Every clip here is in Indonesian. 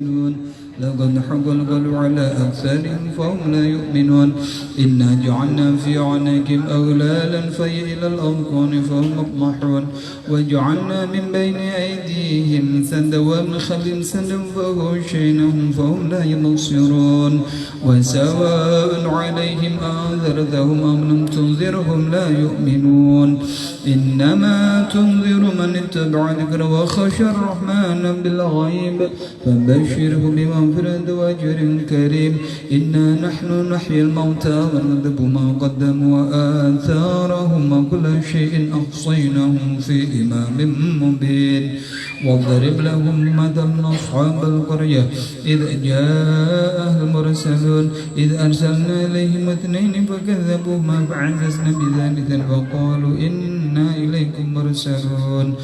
لقد حق القول على أكثرهم فهم لا يؤمنون إنا جعلنا في أعناقهم أغلالا فهي إلى الأذقان فهم مقمحون وجعلنا من بين أيديهم سدا ومن خلفهم سدا فغشيناهم فهم لا يبصرون وسواء عليهم أنذرتهم أم لم تنذرهم لا يؤمنون إنما تنذر من اتبع الذكر وخشى الرحمن بالغيب فبشره بمغفرة وأجر كريم إنا نحن نحيي الموتى ونكتب ما قدموا وآثارهم وكل شيء أحصيناه في إمام مبين واضرب لهم مثلا أصحاب القرية إذ جاء المرسلون إذ أرسلنا إليهم اثنين فكذبوهما فعززنا بثالث وقالوا إنا إليكم مرسلون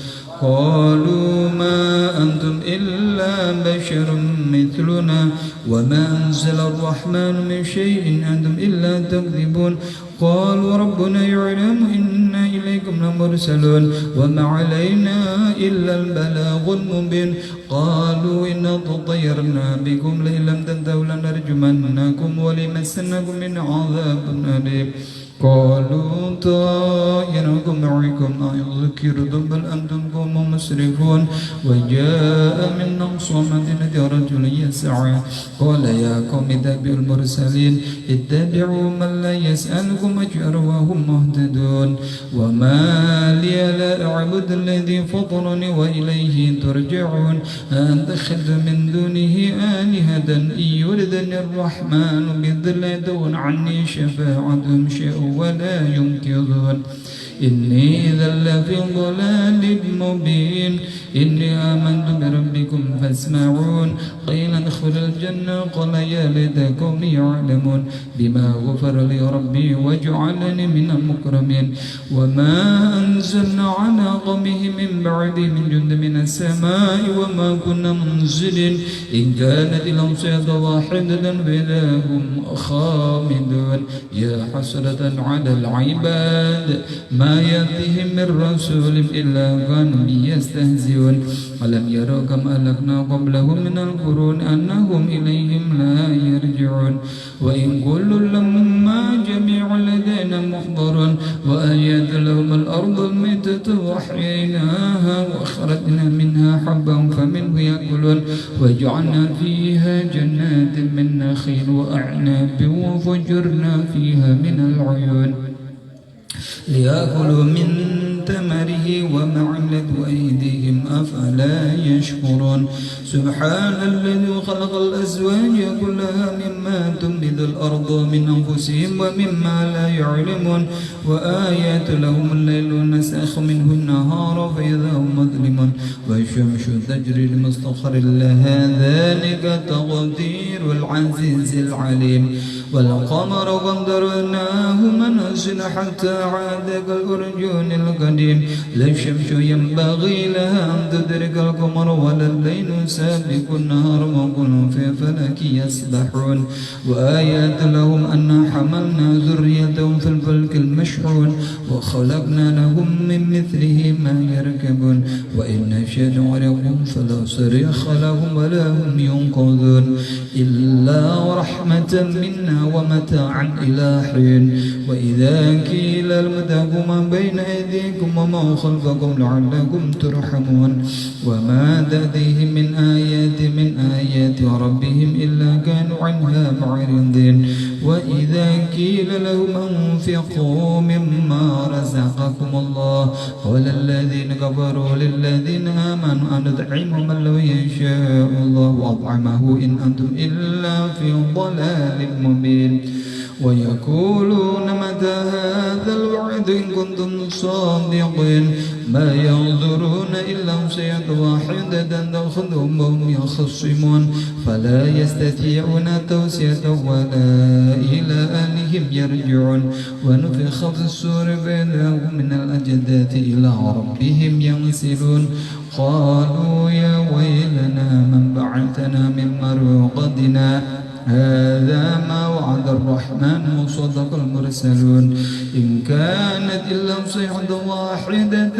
قالوا ما أنتم إلا بشر مثلنا وما أنزل الرحمن من شيء أنتم إلا تكذبون قالوا ربنا يعلم إنا إليكم لمرسلون وما علينا إلا البلاغ المبين قالوا إنا تطيرنا بكم لئن لم تنتهوا لنرجمنكم ولمسنكم من عذاب أليم قالوا طائركم معكم أيذكرتم بل أنتم قوم مسرفون وجاء من أقصى المدينة رجل يسعى قال يا قوم اتبعوا المرسلين اتبعوا من لا يسألكم أجرا وهم مهتدون وما لي لا أعبد الذي فطرني وإليه ترجعون أتخذ من دونه آلهة إن يردني الرحمن بضر دون عني شفاعتهم شيء ولا ينقذون إني إذا لفي ضلال مبين إني آمنت بربكم فاسمعون قيل ادخل الجنة قال يا ليتكم يعلمون بما غفر لي ربي وجعلني من المكرمين وما أنزلنا على قومه من بعد من جند من السماء وما كنا منزلين إن كانت الأمصية واحدة فإذا هم خامدون يا حسرة على العباد ما يأتيهم من رسول إلا كانوا يستهزئون ألم يروا كم أهلكنا قبلهم من القرون أنهم إليهم لا يرجعون وإن كل لما جميع لدينا محضرون وآيات لهم الأرض الميتة وأحييناها وأخرجنا منها حبا فمنه يأكلون وجعلنا فيها جنات من نخيل وأعناب وفجرنا فيها من العيون ليأكلوا من ثمره وما عملت أيديهم أفلا يشكرون سبحان الذي خلق الأزواج كلها مما تنبت الأرض من أنفسهم ومما لا يعلمون وآيات لهم الليل نسخ منه النهار فإذا هم مظلمون والشمس تجري لمستقر لها ذلك تقدير العزيز العليم والقمر قدرناه منازل حتى عاد كالأرجون القديم لا الشمس ينبغي لها أن تدرك القمر ولا الليل سابق النهار وكل في فلك يسبحون وآيات لهم أن حملنا ذريتهم في الفلك المشحون وخلقنا لهم من مثله ما يركبون وإن نشأ نغرقهم فلا صريخ لهم ولا هم ينقذون إلا رحمة منا ومتاعا إلى حين وإذا قيل اتقوا ما بين أيديكم وما خلفكم لعلكم ترحمون وما تأتيهم من آيات ربهم إلا كانوا عنها معرضين وإذا قيل لهم أنفقوا مما رزقكم الله قال الذين كفروا للذين آمنوا أن نطعم من لو يشاء الله أطعمه إن أنتم إلا في ضلال مبين ويقولون متى هذا الوعد إن كنتم صادقين ما ينظرون إلا أمسية واحدة تأخذهم وهم يخصمون فلا يستطيعون توسية ولا إلى أهلهم يرجعون ونفخ في الصور فإذا هم من الأجداث إلى ربهم ينسلون قالوا يا ويلنا من بعثنا من مرقدنا هذا ما وعد الرحمن وصدق المرسلون إن كانت إلا صيحة واحدة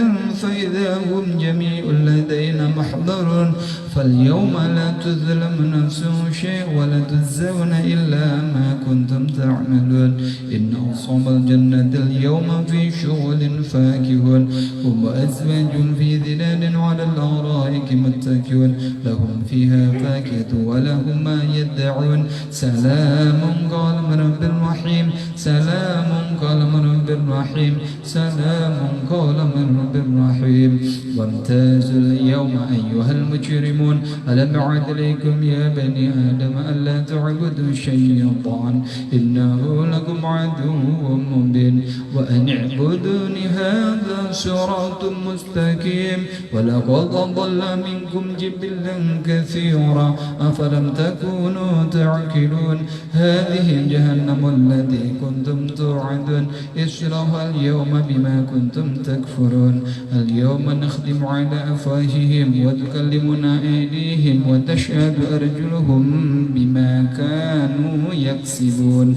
فإذا هم جميع لدينا محضرون فاليوم لا تظلم نفس شيء ولا تجزون إلا ما كنتم تعملون إن أصحاب الجنة اليوم في شغل فاكهون هم أزواج في ظلال على الأرائك متكئون لهم فيها فاكهة ولهم ما يدعون سلام قال من رب الرحيم سلام قال من رب الرحيم سلام قال من رب الرحيم وامتازوا اليوم أيها المجرمون ألم أعد إليكم يا بني آدم ألا تعبدوا الشيطان إنه لكم عدو مبين وأن اعبدوني هذا صراط مستقيم ولقد ضل منكم جبلا كثيرا أفلم تكونوا تعقلون هذه جهنم التي كنتم توعدون اصلوها اليوم بما كنتم تكفرون اليوم نختم على أفواههم وتكلمنا أيديهم وتشهد أرجلهم بما كانوا يكسبون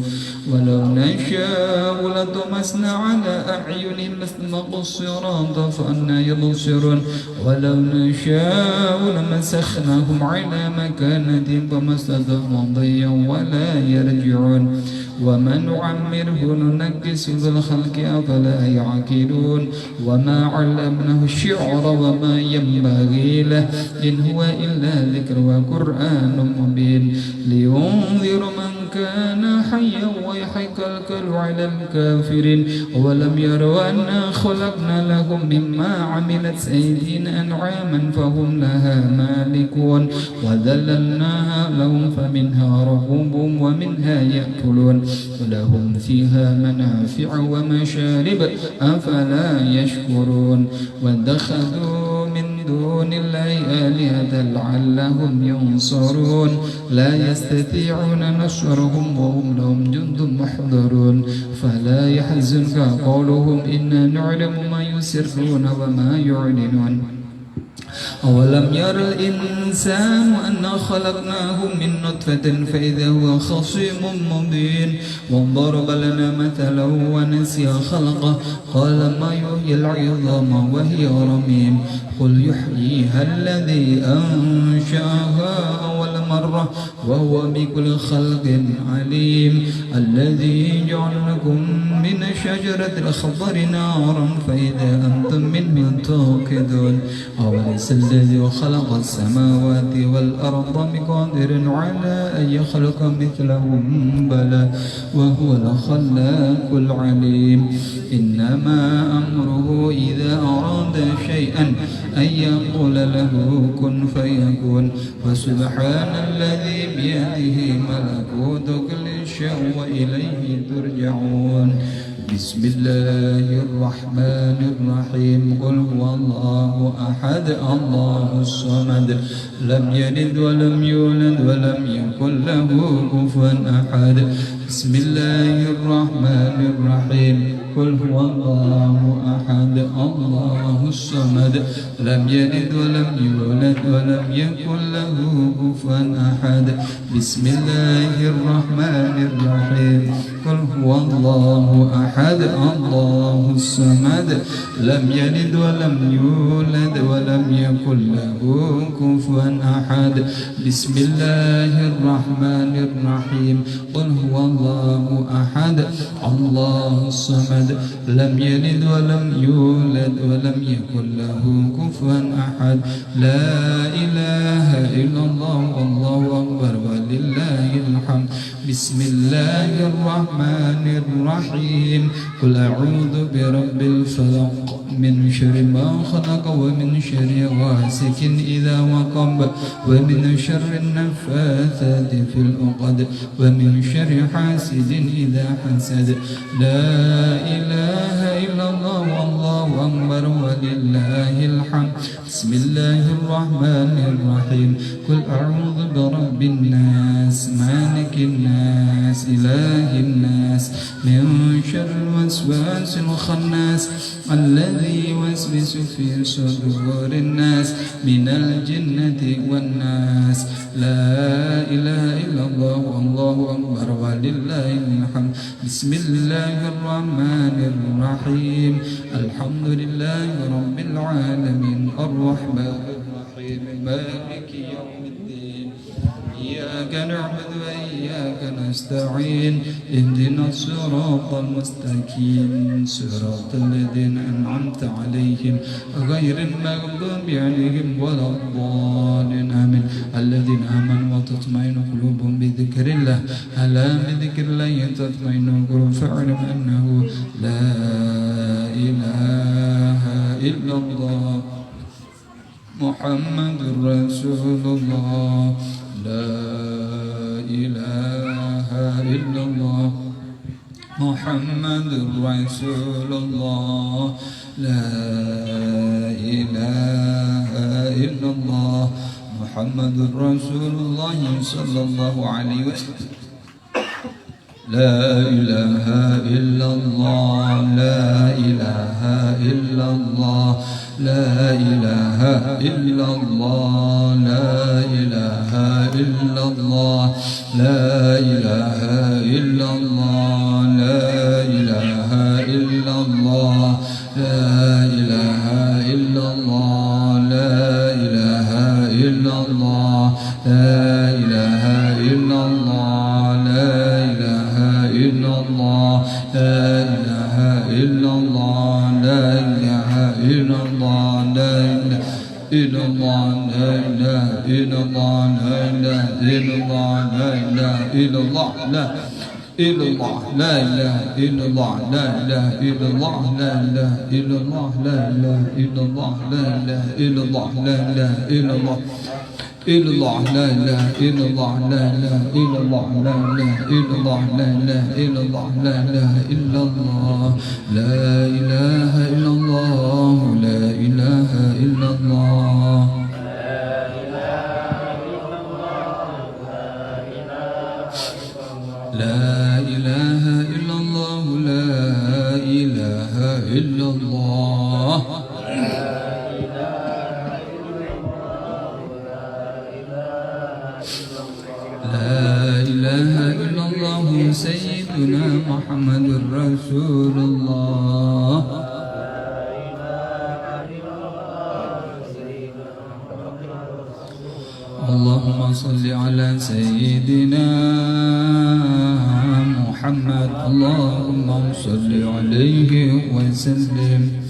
ولو نشاء لطمسنا على أعينهم فاستبقوا الصراط فأنى يبصرون ولو نشاء لمسخناهم على مكانتهم فما استطاعوا مضيا ولا يرجعون ومن نعمره ننكسه في الخلق أفلا يعقلون وما علمناه الشعر وما ينبغي له إن هو إلا ذكر وقرآن مبين لينذر من كان حيا ويحق الكل على الكافرين ولم يروا أنا خلقنا لهم مما عملت أيدينا أنعاما فهم لها مالكون وذللناها لهم فمنها ركوبهم ومنها يأكلون ولهم فيها منافع ومشارب أفلا يشكرون واتخذوا من دون الله آلهة لعلهم ينصرون لا يستطيعون نصرهم وهم لهم جند محضرون فلا يحزنك قولهم إنا نعلم ما يسرون وما يعلنون أولم ير الإنسان أنا خلقناه من نطفة فإذا هو خصيم مبين وضرب لنا مثلا ونسي خلقه قال ما يحيي العظام وهي رميم قل يحييها الذي أنشأها أول مرة وهو بكل خلق عليم الذي جعل لكم من الشجرة الأخضر نارا فإذا أنتم منه توقدون أوليس الذي خلق السماوات والأرض بقادر على أن يخلق مثلهم بلى وهو الخلاق العليم إنما أمره إذا أراد شيئا أن يقول له كن فيكون فسبحان الذي بيده ملكوت كل شيء وإليه ترجعون بسم الله الرحمن الرحيم قل هو الله أحد الله الصمد لم يلد ولم يولد ولم يكن له كفوا أحد بسم الله الرحمن الرحيم قل هو الله أحد الله الصمد لم يلد ولم يولد ولم يكن له كفوا أحد بسم الله الرحمن الرحيم قل هو الله أحد الله الصمد لم يلد ولم يولد ولم يكن له كفوا أحد بسم الله الرحمن الرحيم قل هو الله أحد الله الصمد لم يلد ولم يولد ولم يكن له كفوا أحد لا إله إلا الله والله أكبر ولله الحمد بسم الله الرحمن الرحيم قل أعوذ برب الفلق من شر ما خلق ومن شر غاسق إذا وقب ومن شر النفاثات في العقد ومن شر حاسد إذا حسد لا إله إلا الله والله أكبر ولله الحمد بسم الله الرحمن الرحيم قل أعوذ برب الناس مالك الناس إله الناس من شر الوسواس الخناس الذي يوسوس في صدور الناس من الجنة والناس لا إله إلا الله والله أكبر ولله الحمد بسم الله الرحمن الرحيم الحمد لله رب العالمين الرحمن الرحيم الرحيم مالك يوم الدين إياك نعبد وإياك نستعين اهدنا الصراط المستقيم صراط الذين أنعمت عليهم غير المغضوب عليهم ولا الضالين آمين الذين آمنوا وتطمئن قلوبهم بذكر الله ألا بذكر الله تطمئن القلوب فاعلم أنه لا إله إلا الله محمد رسول الله لا إله إلا الله محمد رسول الله لا إله إلا الله محمد رسول الله صلى الله عليه وسلم لا إله إلا الله لا إله إلا الله لا إله إلا الله لا إله إلا الله لا إله إلا الله لا إله إلا الله لا إله إلا الله لا إله إلا الله لا إله إلا الله لا إله إلا الله لا إله إلا الله لا إله إلا الله لا إله إلا الله لا إله إلا الله لا إله إلا الله لا إله إلا الله لا إلا الله لا إله إلا الله لا إله إلا الله لا إله إلا الله لا إله إلا الله لا إله إلا الله لا إله إلا الله إلا الله لا إله إلا الله لا إله إلا الله لا إله إلا الله لا إله إلا الله لا إله إلا الله لا إله إلا الله لا إله إلا الله لا إله إلا الله لا إله إلا الله لا إله إلا الله سيدنا محمد رسول الله اللهم صل على سيدنا محمد اللهم صل عليه وسلم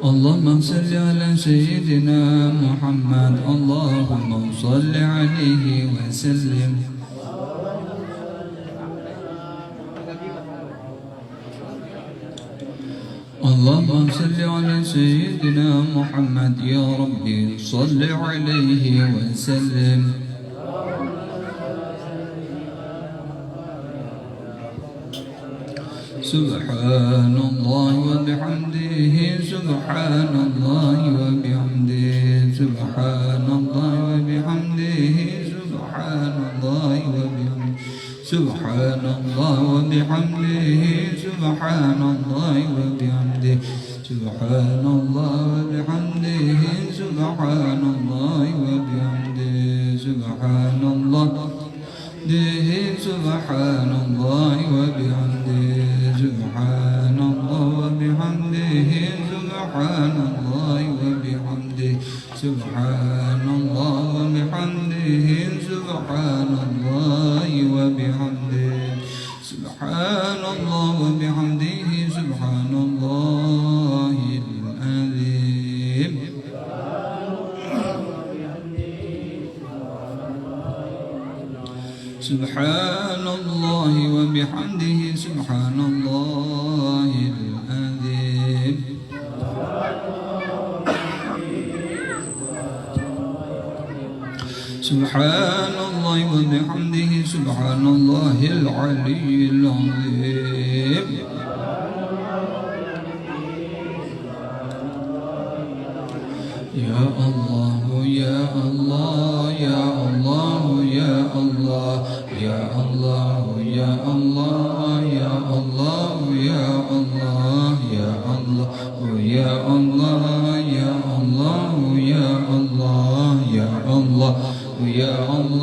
اللهم صل على سيدنا محمد اللهم صل عليه وسلم اللهم صل على سيدنا محمد يا ربي صل عليه وسلم سبحان الله وبحمده سبحان الله وبحمده سبحان الله وبحمده سبحان الله وبحمده سبحان الله وبحمده سبحان الله وبحمده سبحان الله وبحمده سبحان الله وبحمده سبحان الله سبحان الله وبحمده سبحان الله وبحمده سبحان الله وبحمده سبحان الله وبحمده سبحان الله وبحمده سبحان الله وبحمده سبحان الله العظيم سبحان الله وبحمده سبحان الله العظيم سبحان الله وبحمده سبحان الله العلي العظيم يا الله يا الله يا الله يا الله يا الله يا الله يا الله يا الله يا الله يا الله يا الله يا الله يا الله يا الله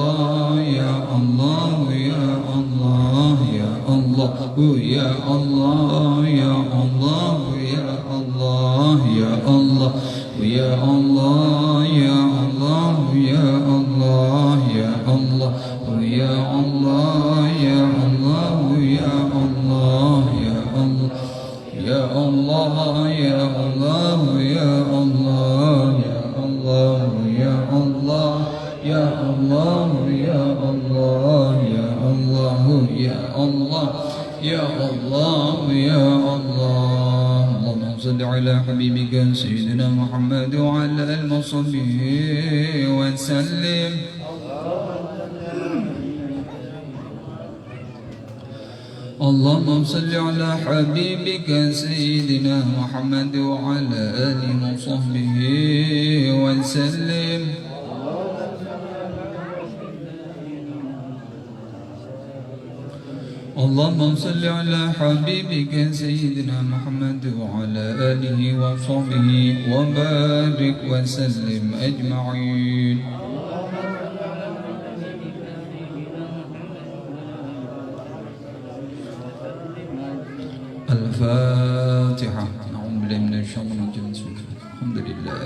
يا الله يا الله يا الله يا الله يا الله ya Allah ya Allah ya Allah ya Allah ya Allah ya Allah ya Allah ya Allah ya Allah ya Allah ya Allah ya Allah ya Allah ya Allah ya Allah ya Allah ya Allah ya Allah ya Allah Allahumma salli ala habibika sayyidina Muhammad wa ala alihi wa sahbihi wa sallim. اللهم صل على حبيبك سيدنا محمد وعلى آله وصحبه وسلم. اللهم صل على حبيبك سيدنا محمد وعلى آله وصحبه وبارك وسلم أجمعين. الفاتحة. نعوذ بالله من الشيطان الرجيم. الحمد لله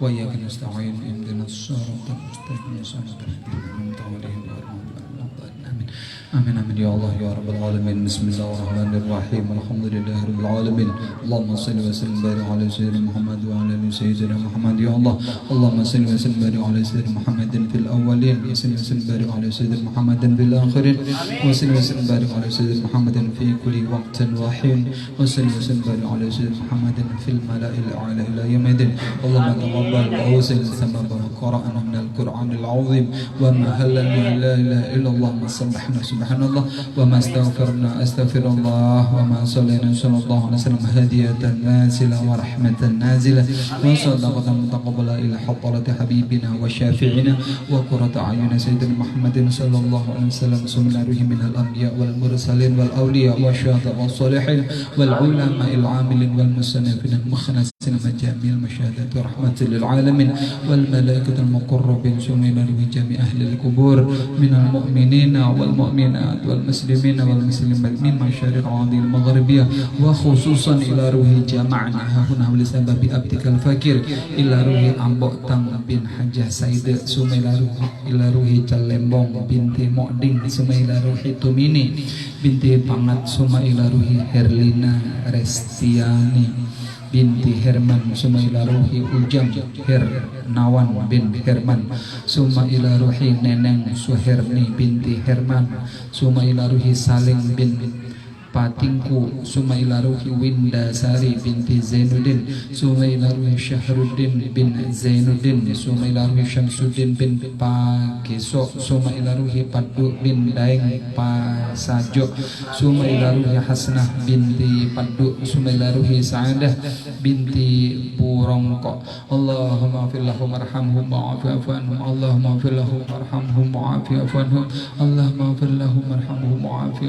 وإياك نستعين اهدنا الصراط المستقيم صراط الذين أنعمت عليهم غير المغضوب عليهم ولا الضالين. آمين آمين يا الله يا رب العالمين. بسم الله الرحمن الرحيم. الحمد لله رب العالمين. اللهم صل وسلم وبارك على سيدنا محمد وعلى آل سيدنا محمد يا الله. اللهم صل وسلم وبارك على سيدنا محمد في الأولين وصل وسلم وبارك على سيدنا محمد في الآخرين وصل وسلم وبارك على سيدنا محمد في كل وقت وحين وصل وسلم وبارك على سيدنا محمد في الملأ الأعلى إلى يوم الدين. اللهم تقبل وأوصل ثواب ما قرأنا من القرآن العظيم وما هللنا لا إله إلا الله ما سبحنا سبحان الله وما استغفرنا أستغفر الله وما صلينا صلى الله عليه وسلم هدية نازلة ورحمة نازلة وصدقة متقبلة إلى حضرة حبيبنا وشافعنا وقرة أعين سيدنا محمد صلى الله عليه وسلم سمناره من الأنبياء والمرسلين والأولياء والشهداء والصالحين والعلماء العاملين والمصنفين المخلصين مجامع المشاهدات ورحمة للعالمين والملائكة المقربين سمناره جميع أهل القبور من المؤمنين والمؤمنات والمسلمين والمسلمات من مشارق الأرض المغربية وخصوصا إلى روح جمعنا هنا ولسبب أبدك الفقير إلى روح أمبok Tang bin Hajah Said summa ila ruhi Calembong binti Mokding summa ila ruhi Tumini binti Pangat summa ila ruhi Herlina Restiani binti Herman summa ila ruhi Ujang Hernawan bin Herman summa ila ruhi Neneng Suherni binti Herman summa ila ruhi Saling bin Patingku summa ila ruhi Windasari binti Zainuddin summa ila ruhi Syahruddin bin Zainuddin summa ila ruhi Syamsuddin bin Pageso summa ila ruhi Padu bin Daeng Pasajo summa ila ruhi Hasnah binti Padu summa ila ruhi Sa'adah binti Burongko. Allahumma fir lahum warhamhum wa'afu anhum. Allahumma fir lahum warhamhum wa'afu anhum. Allahumma fir lahum warhamhum wa'afu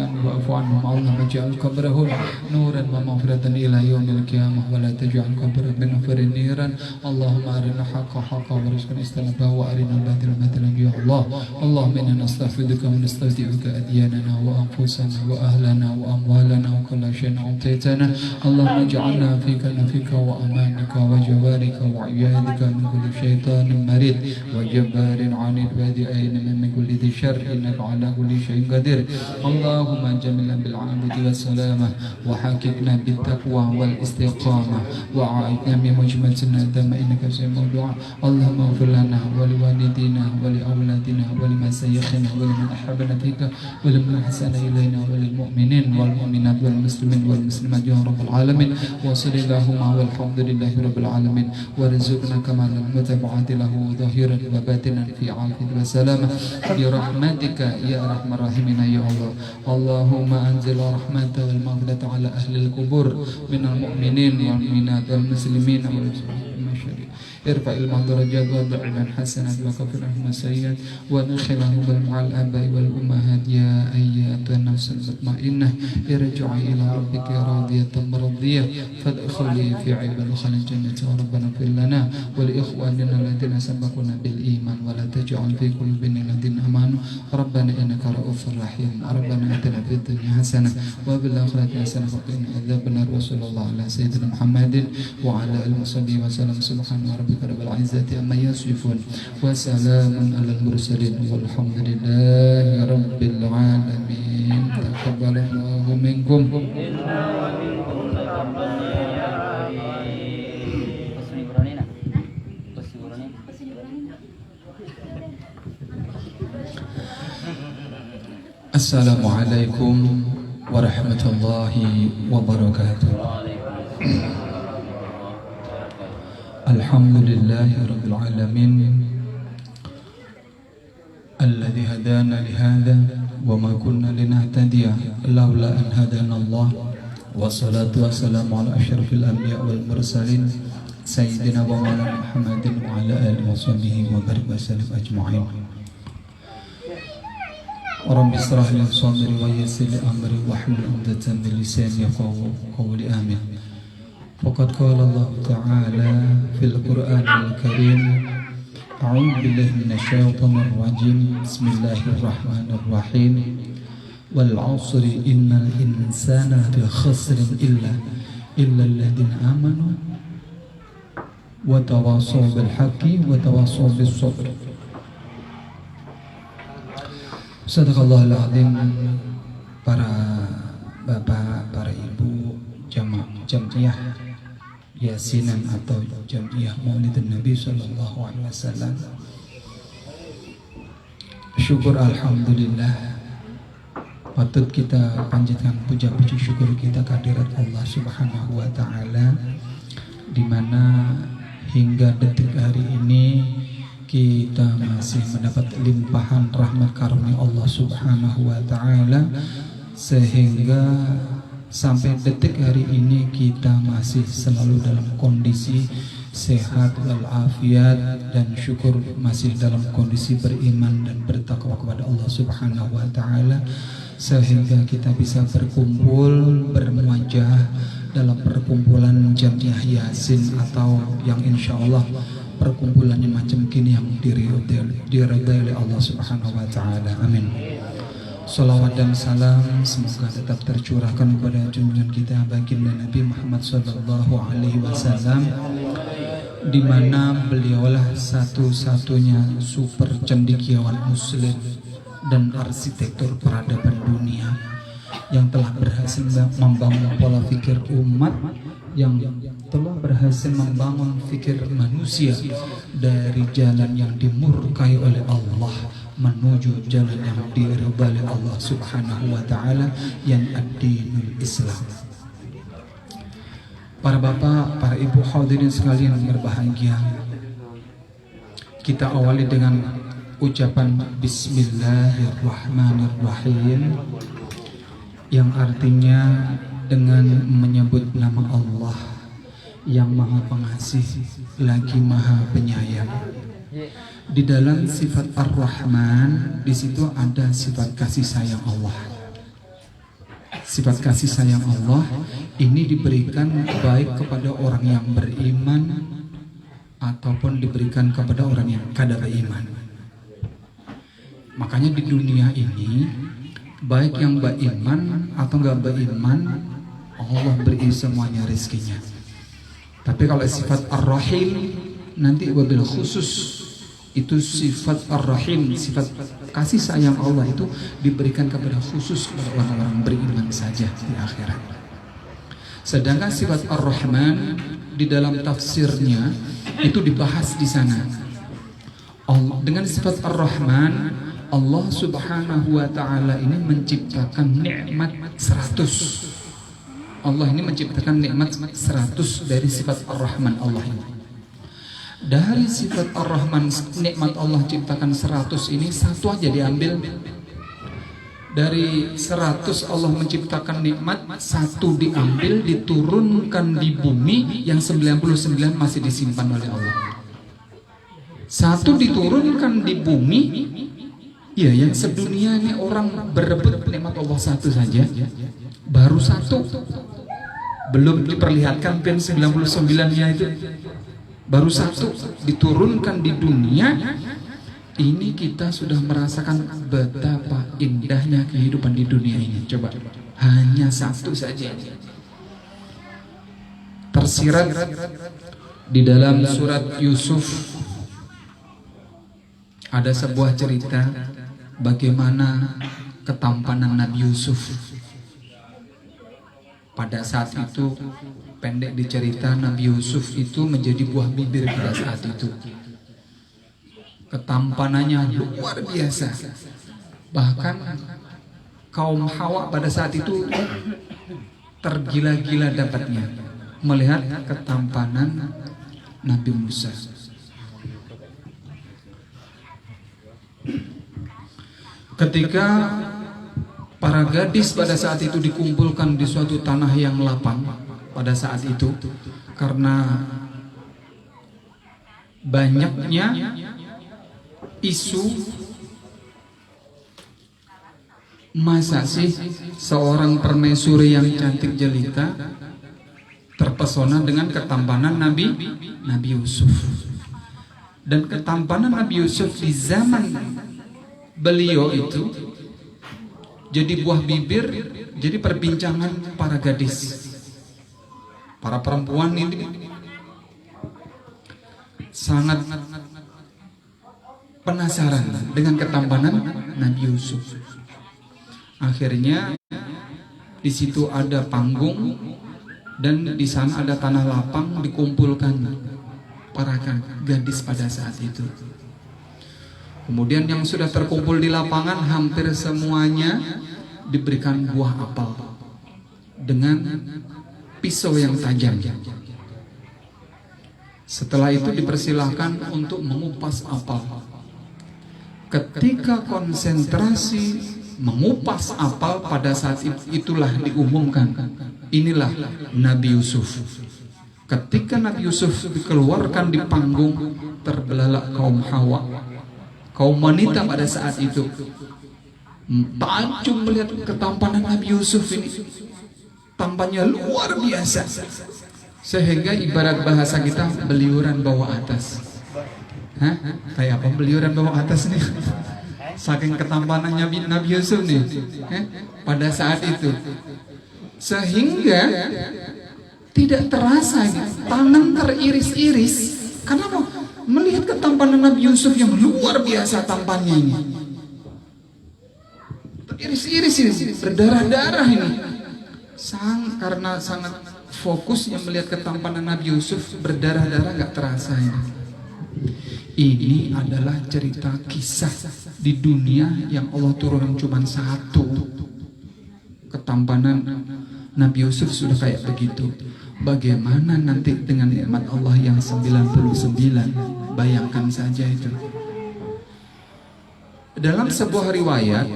anhum. Allahumma اجعل قبرهم نورا ومغفرة إلى يوم القيامة ولا تجعل قبره بنفر نيرا. اللهم أرنا حق حقا وارزقنا استنابه وأرنا الباطل باطلا يا الله. اللهم إنا نستغفرك ونستودعك أدياننا وأنفسنا وأهلنا وأموالنا وكل شيء أعطيتنا. اللهم اجعلنا فيك نفيك وأمانك وجوارك وعيادك من كل شيطان مريد وجبار عنيد وذئين من كل ذي شر إنك على كل شيء قدير. اللهم جملا بالعافية والسلامة وحققنا بالتقوى والاستقامة وعائدنا بمجمل الندم إنك سميع الدعاء. اللهم اغفر لنا ولوالدينا ولأولادنا ولمشايخنا ولمن أحبنا فيك ولمن أحسن إلينا وللمؤمنين والمؤمنات والمسلمين والمسلمات يا رب العالمين. وصل اللهم والحمد لله رب العالمين وارزقنا كمال المتابعة له ظاهرا وباطنا في عافية وسلامة برحمتك يا أرحم الراحمين يا الله. اللهم أنزل رحمة والمغفرة على أهل القبور من المؤمنين والمؤمنات والمسلمين والمسلمين ارفع المدرجات وادعم الحسنات وكفر عنهم السيئات وادخلهم مع الآباء والأمهات يا أيتها النفس المطمئنة ارجعي إلى ربك راضية مرضية فادخلي في عباد خل الجنة وربنا اغفر لنا ولإخواننا الذين سبقونا بالإيمان ولا تجعل في قلوبنا الذين آمنوا ربنا إنك رؤوف رحيم ربنا آتنا في الدنيا حسنة وفي الآخرة حسنة وقنا عذاب النار وصلى الله على سيدنا محمد وعلى آله وصحبه وسلم سبحان ربك رب العزة عما يصفون وسلام على المرسلين والحمد لله رب العالمين تقبل الله منكم. Assalamualaikum warahmatullahi wabarakatuh. Alhamdulillahi rabbil alamin alladzi hadana lihada wa ma kunna linahtadiya laula an hadana Allah wassalatu wassalamu ala asyrafil anbiya wal mursalin sayyidina wa maulana Muhammadin wa ala alihi wa sahbihi wa barik wa sallim ajma'in. Rabbi israh li sadri wa yassir li amri wahlul 'uqdatam min lisani yafqahu qawli amin. Faqad qala Allah ta'ala fil Qur'anil Karim a'udzu billahi minasyaitonir rajim bismillahirrahmanirrahim wal 'asri innal insana lafi khusrin illa alladziina amanu wa tawassaw bil haqqi wa tawassaw bis sabr. Sadaqallahul azim. Para bapak, para ibu, jamiah yasinan atau jamiah maulidin Nabi sallallahu alaihi wasallam. Syukur alhamdulillah, patut kita panjatkan puja-puji syukur kita kehadirat Allah Subhanahu wa taala, di mana hingga detik hari ini kita masih mendapat limpahan rahmat karunia Allah Subhanahu wa taala, sehingga sampai detik hari ini kita masih selalu dalam kondisi sehat walafiat, dan syukur masih dalam kondisi beriman dan bertakwa kepada Allah Subhanahu wa taala, sehingga kita bisa berkumpul bermuajah dalam perkumpulan Jamiah Yasin, atau yang insya Allah perkumpulannya macam gini yang diridai oleh Allah Subhanahu wa taala. Amin. Salawat dan salam semoga tetap tercurahkan kepada junjungan kita baginda Nabi Muhammad sallallahu alaihi wasallam, di mana beliaulah satu-satunya super cendekiawan muslim dan arsitektur peradaban dunia yang telah berhasil membangun pola pikir umat, yang telah berhasil membangun fikir manusia dari jalan yang dimurkai oleh Allah menuju jalan yang diridhai oleh Allah Subhanahu wa taala, yang ad-dinul Islam. Para bapak, para ibu hadirin sekalian yang berbahagia, kita awali dengan ucapan Bismillahirrahmanirrahim, yang artinya dengan menyebut nama Allah yang Maha Pengasih lagi Maha Penyayang. Di dalam sifat Ar-Rahman, di situ ada sifat kasih sayang Allah. Sifat kasih sayang Allah ini diberikan baik kepada orang yang beriman ataupun diberikan kepada orang yang kada beriman. Makanya di dunia ini, baik yang beriman atau enggak beriman, Allah beri semuanya rezekinya. Tapi kalau sifat Ar-Rahim, nanti wabil khusus itu sifat Ar-Rahim, sifat kasih sayang Allah itu diberikan kepada khusus kepada orang-orang beriman saja di akhirat. Sedangkan sifat Ar-Rahman di dalam tafsirnya itu dibahas di sana. Dengan sifat Ar-Rahman, Allah Subhanahu wa taala ini menciptakan nikmat 100. Allah ini menciptakan nikmat 100 dari sifat Ar-Rahman Allah ini. Dari sifat Ar-Rahman, nikmat Allah ciptakan 100 ini, satu aja diambil. Dari 100 Allah menciptakan nikmat, satu diambil, diturunkan di bumi, yang 99 masih disimpan oleh Allah. Satu diturunkan di bumi, ya yang sedunia ini orang berebut nikmat Allah satu saja, baru satu, belum diperlihatkan PIN 99-nya itu, baru satu diturunkan di dunia. Ini kita sudah merasakan betapa indahnya kehidupan di dunia ini. Coba, hanya satu saja tersirat di dalam surat Yusuf. Ada sebuah cerita bagaimana ketampanan Nabi Yusuf. Pada saat itu, pendek dicerita, Nabi Yusuf itu menjadi buah bibir pada saat itu. Ketampanannya luar biasa. Bahkan kaum Hawa pada saat itu tergila-gila dapatnya melihat ketampanan Nabi Musa. Ketika para gadis pada saat itu dikumpulkan di suatu tanah yang lapang pada saat itu, karena banyaknya isu, masa sih seorang permaisuri yang cantik jelita terpesona dengan ketampanan Nabi Yusuf. Dan ketampanan Nabi Yusuf di zaman beliau itu jadi buah bibir, jadi perbincangan para gadis, para perempuan ini sangat penasaran dengan ketampanan Nabi Yusuf. Akhirnya di situ ada panggung dan di sana ada tanah lapang, dikumpulkan para gadis pada saat itu. Kemudian yang sudah terkumpul di lapangan hampir semuanya diberikan buah apel dengan pisau yang tajam. Setelah itu dipersilahkan untuk mengupas apel. Ketika konsentrasi mengupas apel, pada saat itulah diumumkan, inilah Nabi Yusuf. Ketika Nabi Yusuf dikeluarkan di panggung, terbelalak kaum Hawa, kaum wanita pada saat itu takjub melihat ketampanan Nabi Yusuf ini. Tampaknya luar biasa, sehingga ibarat bahasa kita beliuran bawah atas. Hah? Kayak apa beliuran bawah atas nih? Saking ketampanannya Nabi Yusuf nih, pada saat itu, sehingga tidak terasa tangan teriris-iris karena mau melihat ketampanan Nabi Yusuf yang luar biasa tampannya ini. Teriris-iris ini, berdarah-darah ini. Karena sangat fokusnya melihat ketampanan Nabi Yusuf, berdarah-darah nggak terasa ini. Ini adalah cerita kisah di dunia yang Allah turunkan cuma satu. Ketampanan Nabi Yusuf sudah kayak begitu. Bagaimana nanti dengan nikmat Allah yang 99? Bayangkan saja itu. Dalam sebuah riwayat,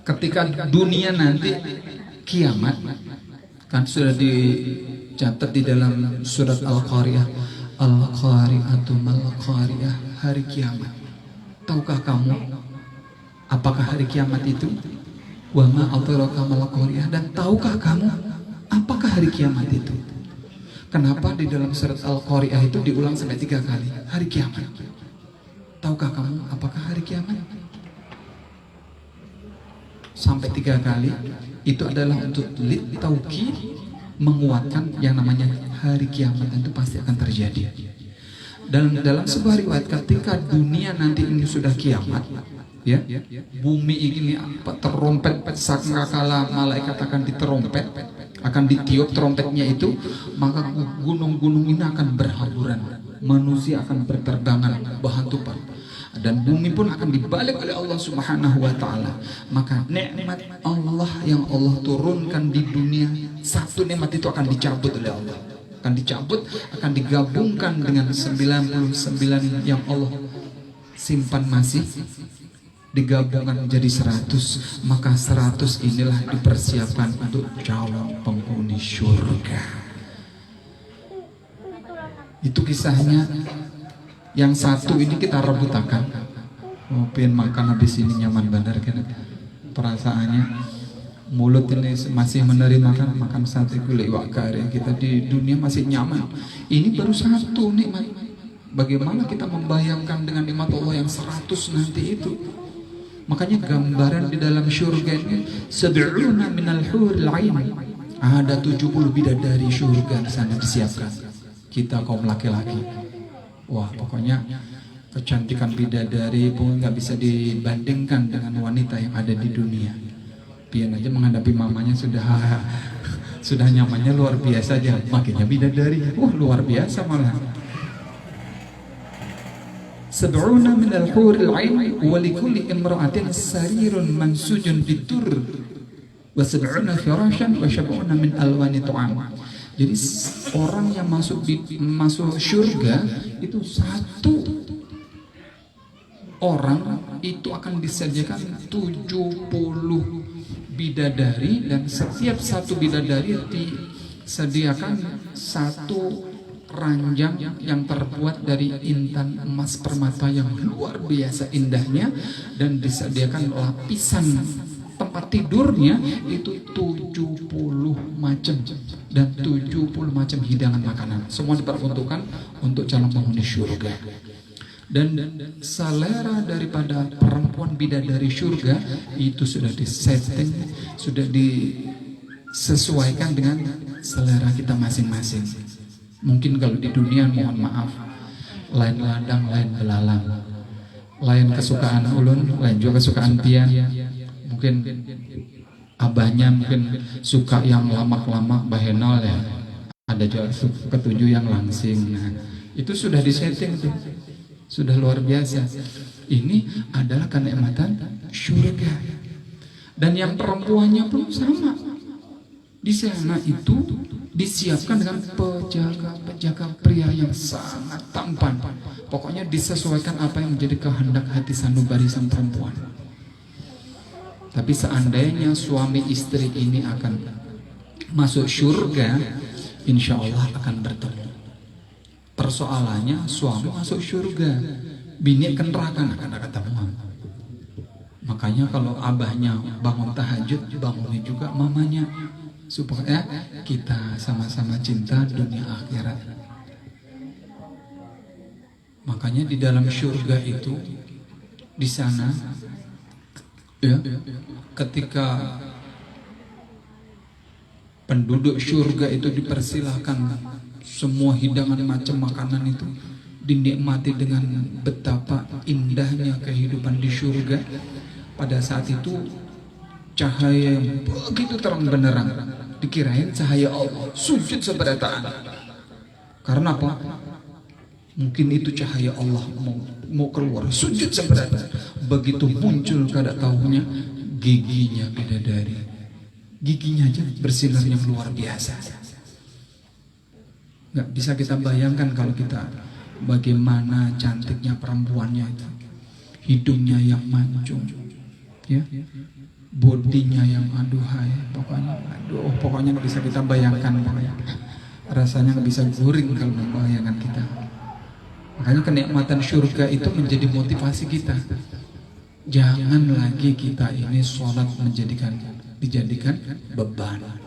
ketika dunia nanti kiamat, kan sudah dicatat di dalam surat Al-Qariyah, Al-Qari'atu mal-Qari'ah, hari kiamat. Tahukah kamu apakah hari kiamat itu? Wa ma adraka mal-Qari'ah. Dan tahukah kamu apakah hari kiamat itu? Kenapa di dalam surat Al-Qari'ah itu diulang sampai 3 kali hari kiamat? Tahukah kamu apakah hari kiamat? Sampai 3 kali. Itu adalah untuk lit-taukid, menguatkan yang namanya hari kiamat itu pasti akan terjadi. Dan dalam sebuah riwayat, ketika dunia nanti ini sudah kiamat, ya, bumi ini terompet, sangkakala malaikat akan diterompet, akan ditiup trompetnya itu, maka gunung-gunung ini akan berhamburan, manusia akan berterbangan, berhantupan, dan bumi pun akan dibalik oleh Allah Subhanahu wa Ta'ala. Maka nikmat Allah yang Allah turunkan di dunia, satu nikmat itu akan dicabut oleh Allah, akan dicabut, akan digabungkan dengan 99 yang Allah simpan masih, digabungkan menjadi 100. Maka 100 inilah dipersiapkan untuk calon penghuni surga. Itu kisahnya Yang satu ini kita rebutakan. Oh, pengen makan habis ini nyaman benar kan perasaannya. Mulut ini masih menerima makan sate gulai wakar, kita di dunia masih nyaman. Ini baru satu nikmat. Bagaimana kita membayangkan dengan nikmat Allah yang 100 nanti itu? Makanya gambaran di dalam syurga ini sab'una minal huril ain. Ada 70 bidadari syurga di sana disiapkan. Kita kaum laki-laki. Wah, pokoknya kecantikan bidadari pun nggak bisa dibandingkan dengan wanita yang ada di dunia. Pian aja menghadapi mamanya sudah nyamannya luar biasa aja. Makanya bidadari, wah luar biasa malah. Sab'una min al-huril ain wa likulli imra'atin sarirun mansujun bitur wa sab'una firashan wa sab'una min alwani tu'am. Jadi orang yang masuk surga itu satu orang itu akan disediakan 70 bidadari, dan setiap satu bidadari disediakan satu ranjang yang terbuat dari intan emas permata yang luar biasa indahnya, dan disediakan lapisan tempat tidurnya itu 70 macam dan 70 macam hidangan makanan, semua diperuntukkan untuk calon penghuni surga. Dan selera daripada perempuan bidadari surga itu sudah disetting, sudah disesuaikan dengan selera kita masing-masing. Mungkin kalau di dunia mohon maaf, lain ladang, lain belalang, lain kesukaan ulun, lain juga kesukaan pian. Mungkin abahnya mungkin suka yang lamak-lamak bahenol ya, ada juga ketujuh yang langsing. Nah, itu sudah disetting tuh. Sudah luar biasa. Ini adalah kenikmatan surga. Dan yang perempuannya pun sama. Di sana itu disiapkan dengan penjaga pria yang sangat tampan. Pokoknya disesuaikan apa yang menjadi kehendak hati sanubari sang perempuan. Tapi seandainya suami istri ini akan masuk surga, insya Allah akan bertemu. Persoalannya suami masuk surga, bini ke neraka, akan ada ketemuan. Makanya kalau abahnya bangun tahajud, bangunnya juga mamanya, supaya kita sama-sama cinta dunia akhirat. Makanya di dalam surga itu, di sana, ya, ketika penduduk surga itu dipersilahkan semua hidangan macam makanan itu dinikmati dengan betapa indahnya kehidupan di surga. Pada saat itu cahaya yang begitu terang benderang, dikirain cahaya Allah, sujud seberatan. Karena apa? Mungkin itu cahaya Allah mau keluar, sujud seberatan. Begitu muncul kada tahunya giginya bidadari, giginya aja bersinar yang luar biasa. Nggak bisa kita bayangkan kalau kita bagaimana cantiknya perempuannya itu, hidungnya yang mancung, ya, bodinya yang aduhai, pokoknya nggak bisa kita bayangkan, pokoknya rasanya nggak bisa guring kalau membayangkan kita. Makanya kenikmatan surga itu menjadi motivasi kita. Jangan lagi kita ini sholat dijadikan beban.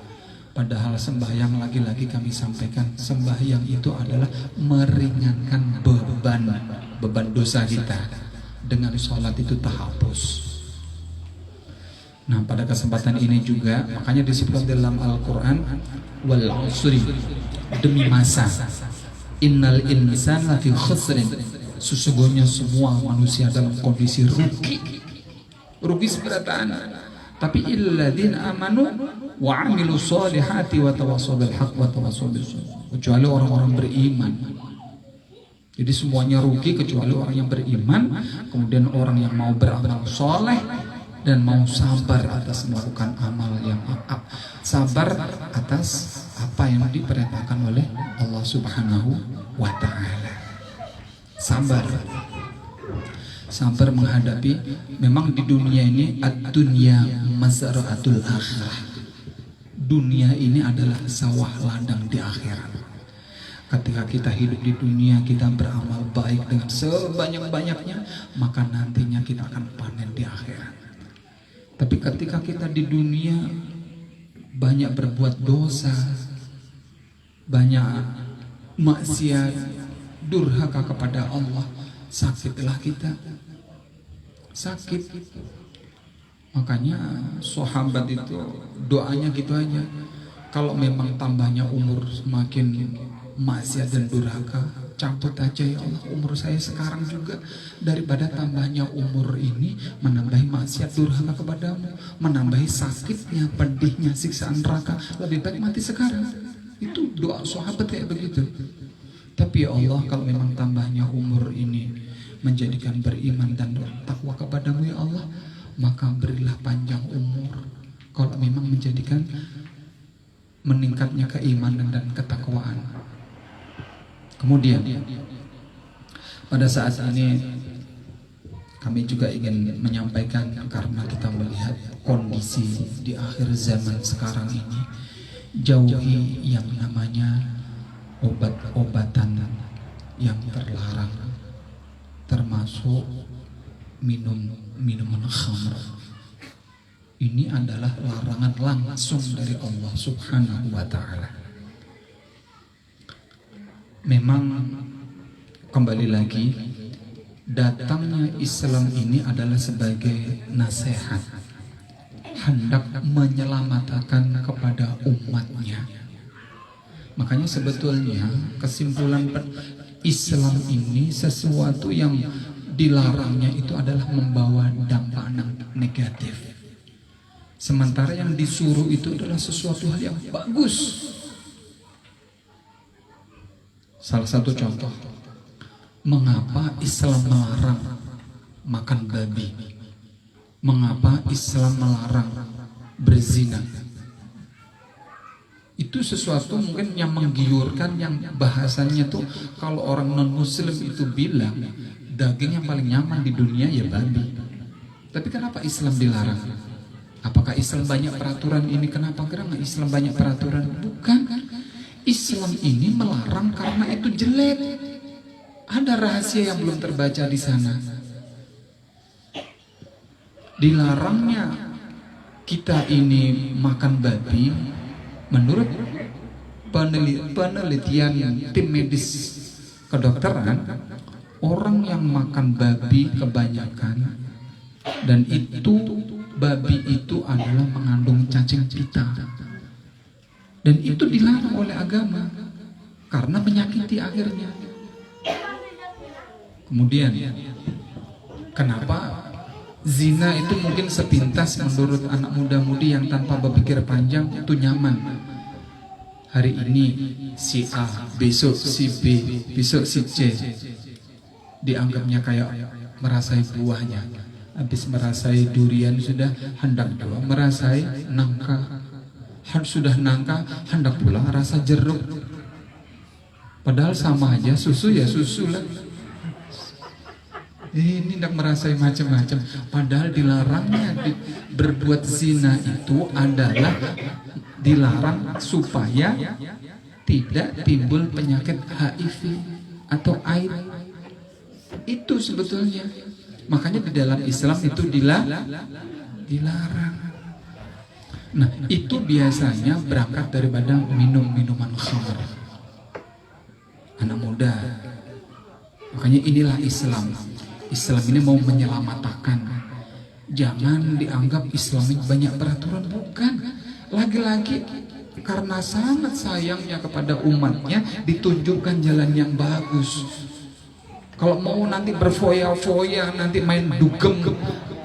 Padahal sembahyang lagi-lagi kami sampaikan, sembahyang itu adalah meringankan beban dosa kita. Dengan sholat itu terhapus. Nah, pada kesempatan ini juga, makanya disebut dalam Al-Quran, wal usri, demi masa, innal insana lafi khusrin, sesungguhnya semua manusia dalam kondisi rugi seberataan. Tapi illadzina amanu wa amilu sholihati wa tawassaw bil haqq wa tawassaw bis sabr, kecuali orang-orang beriman. Jadi semuanya rugi kecuali orang yang beriman, kemudian orang yang mau beramal soleh dan mau sabar atas melakukan amal yang sabar atas apa yang diperintahkan oleh Allah Subhanahu wa ta'ala. Sabar menghadapi, memang di dunia ini ad-dunya mazra'atul akhirah. Dunia ini adalah sawah ladang di akhirat. Ketika kita hidup di dunia, kita beramal baik dengan sebanyak-banyaknya, maka nantinya kita akan panen di akhirat. Tapi ketika kita di dunia banyak berbuat dosa, banyak maksiat, durhaka kepada Allah, sakitlah kita. Sakit. Makanya sahabat itu doanya gitu aja. Kalau memang tambahnya umur semakin maksiat dan durhaka, cabut aja ya Allah umur saya sekarang juga, daripada tambahnya umur ini menambahi maksiat durhaka kepadamu, menambahi sakitnya, pedihnya, siksaan neraka, lebih baik mati sekarang. Itu doa sahabat kayak begitu. Tapi ya Allah, kalau memang tambahnya umur ini menjadikan beriman dan takwa kepadamu ya Allah, maka berilah panjang umur. Kalau memang menjadikan meningkatnya keimanan dan ketakwaan. Kemudian pada saat ini kami juga ingin menyampaikan, karena kita melihat kondisi di akhir zaman sekarang ini, jauhi yang namanya obat-obatan yang terlarang, termasuk minuman khamr. Ini adalah larangan langsung dari Allah Subhanahu wa ta'ala. Memang kembali lagi, datangnya Islam ini adalah sebagai nasihat, hendak menyelamatkan kepada umatnya. Makanya sebetulnya kesimpulan Islam ini, sesuatu yang dilarangnya itu adalah membawa dampak negatif, sementara yang disuruh itu adalah sesuatu hal yang bagus. Salah satu contoh, mengapa Islam melarang makan babi? Mengapa Islam melarang berzina? Itu sesuatu mungkin yang menggiurkan, yang bahasanya tuh kalau orang non-muslim itu bilang daging yang paling nyaman di dunia ya babi. Tapi kenapa Islam dilarang? Apakah Islam banyak peraturan ini? Kenapa karena Islam banyak peraturan? Bukan. Islam ini melarang karena itu jelek. Ada rahasia yang belum terbaca di sana. Dilarangnya kita ini makan babi, menurut penelitian tim medis kedokteran, orang yang makan babi kebanyakan, dan itu babi itu adalah mengandung cacing pita. Dan itu dilarang oleh agama karena menyakiti akhirnya. Kemudian kenapa zina itu mungkin sepintas menurut anak muda-mudi yang tanpa berpikir panjang itu nyaman. Hari ini si A, besok si B, besok si C, dianggapnya kayak merasai buahnya. Habis merasai durian sudah hendak juga merasai nangka. Sudah nangka hendak pula rasa jeruk. Padahal sama aja, susu ya susu lah. Ini hendak merasai macam-macam. Padahal dilarangnya berbuat zina itu adalah dilarang supaya tidak timbul penyakit HIV atau AIDS. Itu sebetulnya. Makanya di dalam Islam itu dilarang. Nah, itu biasanya berangkat daripada minuman khamr. Anak muda. Makanya inilah Islam. Islam ini mau menyelamatkan. Jangan dianggap Islam ini banyak peraturan, bukan. Lagi-lagi karena sangat sayangnya kepada umatnya ditunjukkan jalan yang bagus. Kalau mau nanti berfoya-foya, nanti main dugem,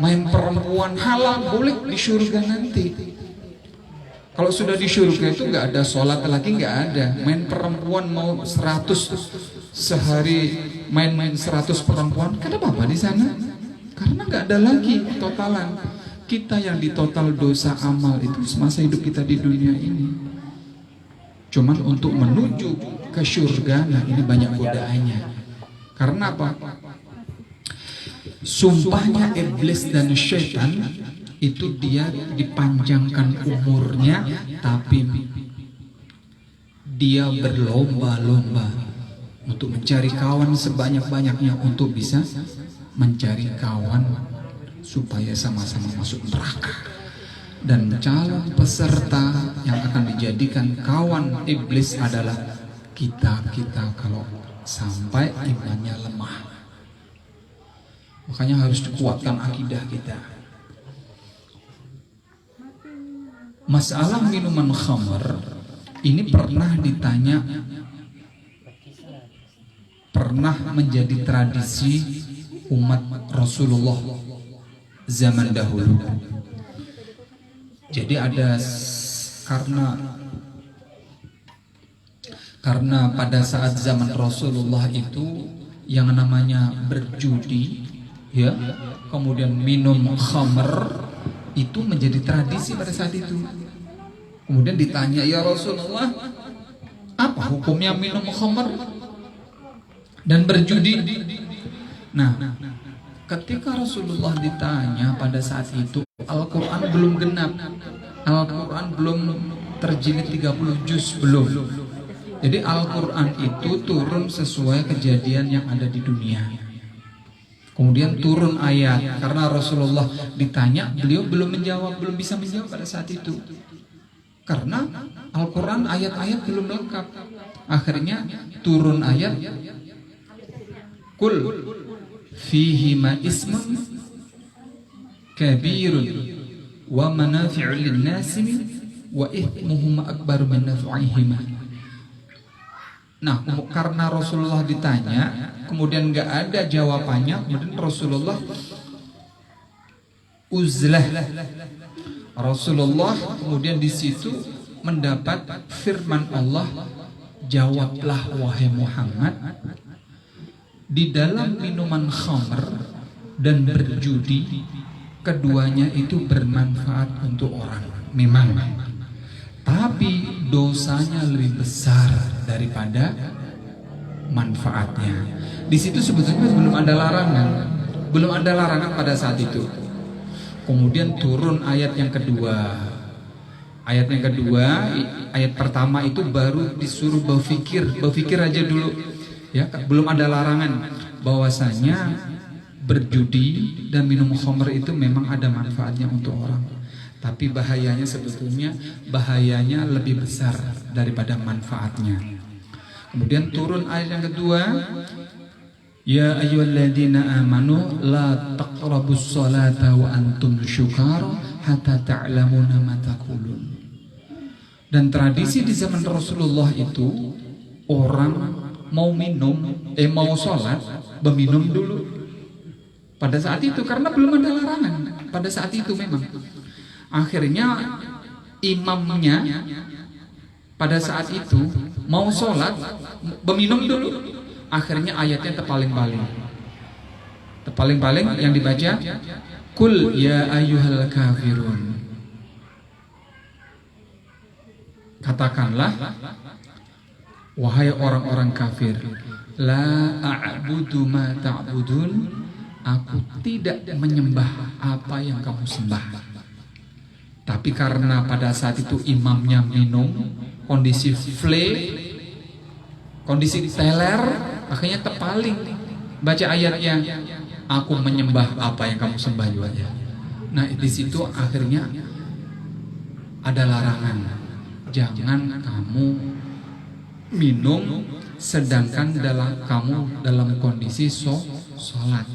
main perempuan, halal boleh di surga nanti. Kalau sudah di surga itu nggak ada sholat lagi, nggak ada. Main perempuan mau 100 sehari, main 100 perempuan, kan apa di sana? Karena nggak ada lagi totalan. Kita yang ditotal dosa amal itu semasa hidup kita di dunia ini. Cuman untuk menuju ke surga, nah ini banyak godaannya. Karena apa? Sumpahnya iblis dan syaitan itu dia dipanjangkan umurnya, tapi dia berlomba-lomba untuk mencari kawan sebanyak-banyaknya untuk bisa mencari kawan supaya sama-sama masuk neraka. Dan calon peserta yang akan dijadikan kawan iblis adalah kita kalau sampai imannya lemah. Makanya harus dikuatkan akidah kita. Masalah minuman khamr ini pernah ditanya, pernah menjadi tradisi umat Rasulullah zaman dahulu. Jadi ada karena pada saat zaman Rasulullah itu yang namanya berjudi, ya, kemudian minum khamr itu menjadi tradisi pada saat itu. Kemudian ditanya, ya Rasulullah, apa hukumnya minum khamr dan berjudi? Nah, ketika Rasulullah ditanya pada saat itu, Al-Quran belum genap, Al-Quran belum terjilid 30 juz, belum. Jadi Al-Quran itu turun sesuai kejadian yang ada di dunia. Kemudian turun ayat, karena Rasulullah ditanya, beliau belum bisa menjawab pada saat itu. Karena Al-Quran ayat-ayat belum lengkap. Akhirnya turun ayat, Kul fihi ma ismun kabirun wa manafi'u lin-nasi wa ithmuhuma akbaru min naf'ihima. Nah, karena Rasulullah ditanya, kemudian nggak ada jawabannya, kemudian Rasulullah uzlah. Rasulullah kemudian di situ mendapat firman Allah, jawablah wahai Muhammad, di dalam minuman khamr dan berjudi, keduanya itu bermanfaat untuk orang, memang, tapi dosanya lebih besar daripada manfaatnya. Di situ sebetulnya belum ada larangan pada saat itu. Kemudian turun ayat yang kedua. Ayat pertama itu baru disuruh berpikir aja dulu, ya, belum ada larangan bahwasanya berjudi dan minum khamr itu memang ada manfaatnya untuk orang. Tapi bahayanya lebih besar daripada manfaatnya. Kemudian turun ayat yang kedua, ya ayyuhalladzina amanu la taqrabus salata wa antum syukara hatta ta'lamuna ma taqulun. Dan tradisi di zaman Rasulullah itu, orang mau sholat, berminum dulu. Pada saat itu, karena belum ada larangan. Pada saat itu memang. Akhirnya imamnya pada saat itu mau sholat, berminum dulu. Akhirnya ayatnya terpaling-paling yang dibaca, Kul ya ayyuhal kafirun. Katakanlah, wahai orang-orang kafir, la a'budu ma ta'budun, aku tidak menyembah apa yang kamu sembah. Tapi karena pada saat itu imamnya minum, kondisi teler, akhirnya terpaling baca ayatnya, aku menyembah apa yang kamu sembah juga. Nah, di situ akhirnya ada larangan, jangan kamu minum sedangkan kamu dalam kondisi sholat.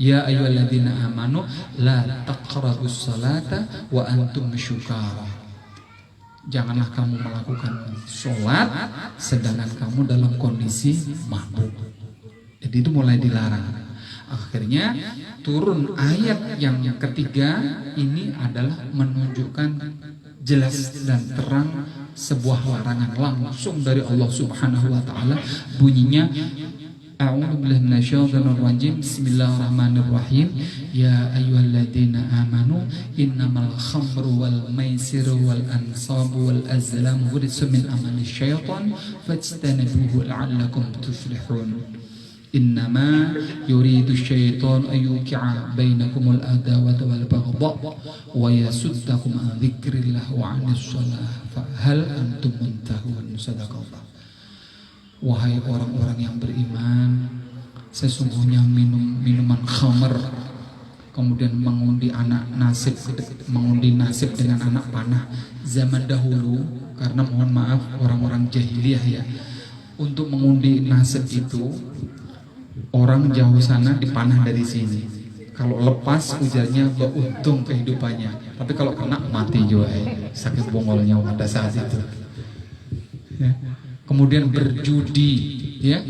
Ya ayyuhalladzina amanu la taqrabus salata wa antum syukara. Janganlah kamu melakukan sholat sedangkan kamu dalam kondisi mabuk. Jadi itu mulai dilarang. Akhirnya turun ayat yang ketiga, ini adalah menunjukkan jelas dan terang sebuah larangan langsung dari Allah Subhanahu wa taala. Bunyinya, A'udzu billahi minasyaitonir rajim. Bismillahirrahmanirrahim. Ya ayyuhalladzina amanu innamal khamru wal maisiru wal ansabu wal azlamu rijsun min amali syaitan fajtanibuhu la'allakum tuflihun. Innama yuridu syaitan ayyuki'a bainakumul adawata wal baghdha wa yasuddakum an dzikrillah wa 'anis shalah fa hal antum muntahun. Sadaqallah. Wahai orang-orang yang beriman, sesungguhnya minuman khamar, kemudian mengundi nasib dengan anak panah zaman dahulu, karena mohon maaf orang-orang jahiliyah ya, untuk mengundi nasib itu orang jauh sana dipanah dari sini. Kalau lepas ujarnya beruntung kehidupannya, tapi kalau kena mati juga sakit bongolnya pada saat itu ya. Kemudian berjudi ya,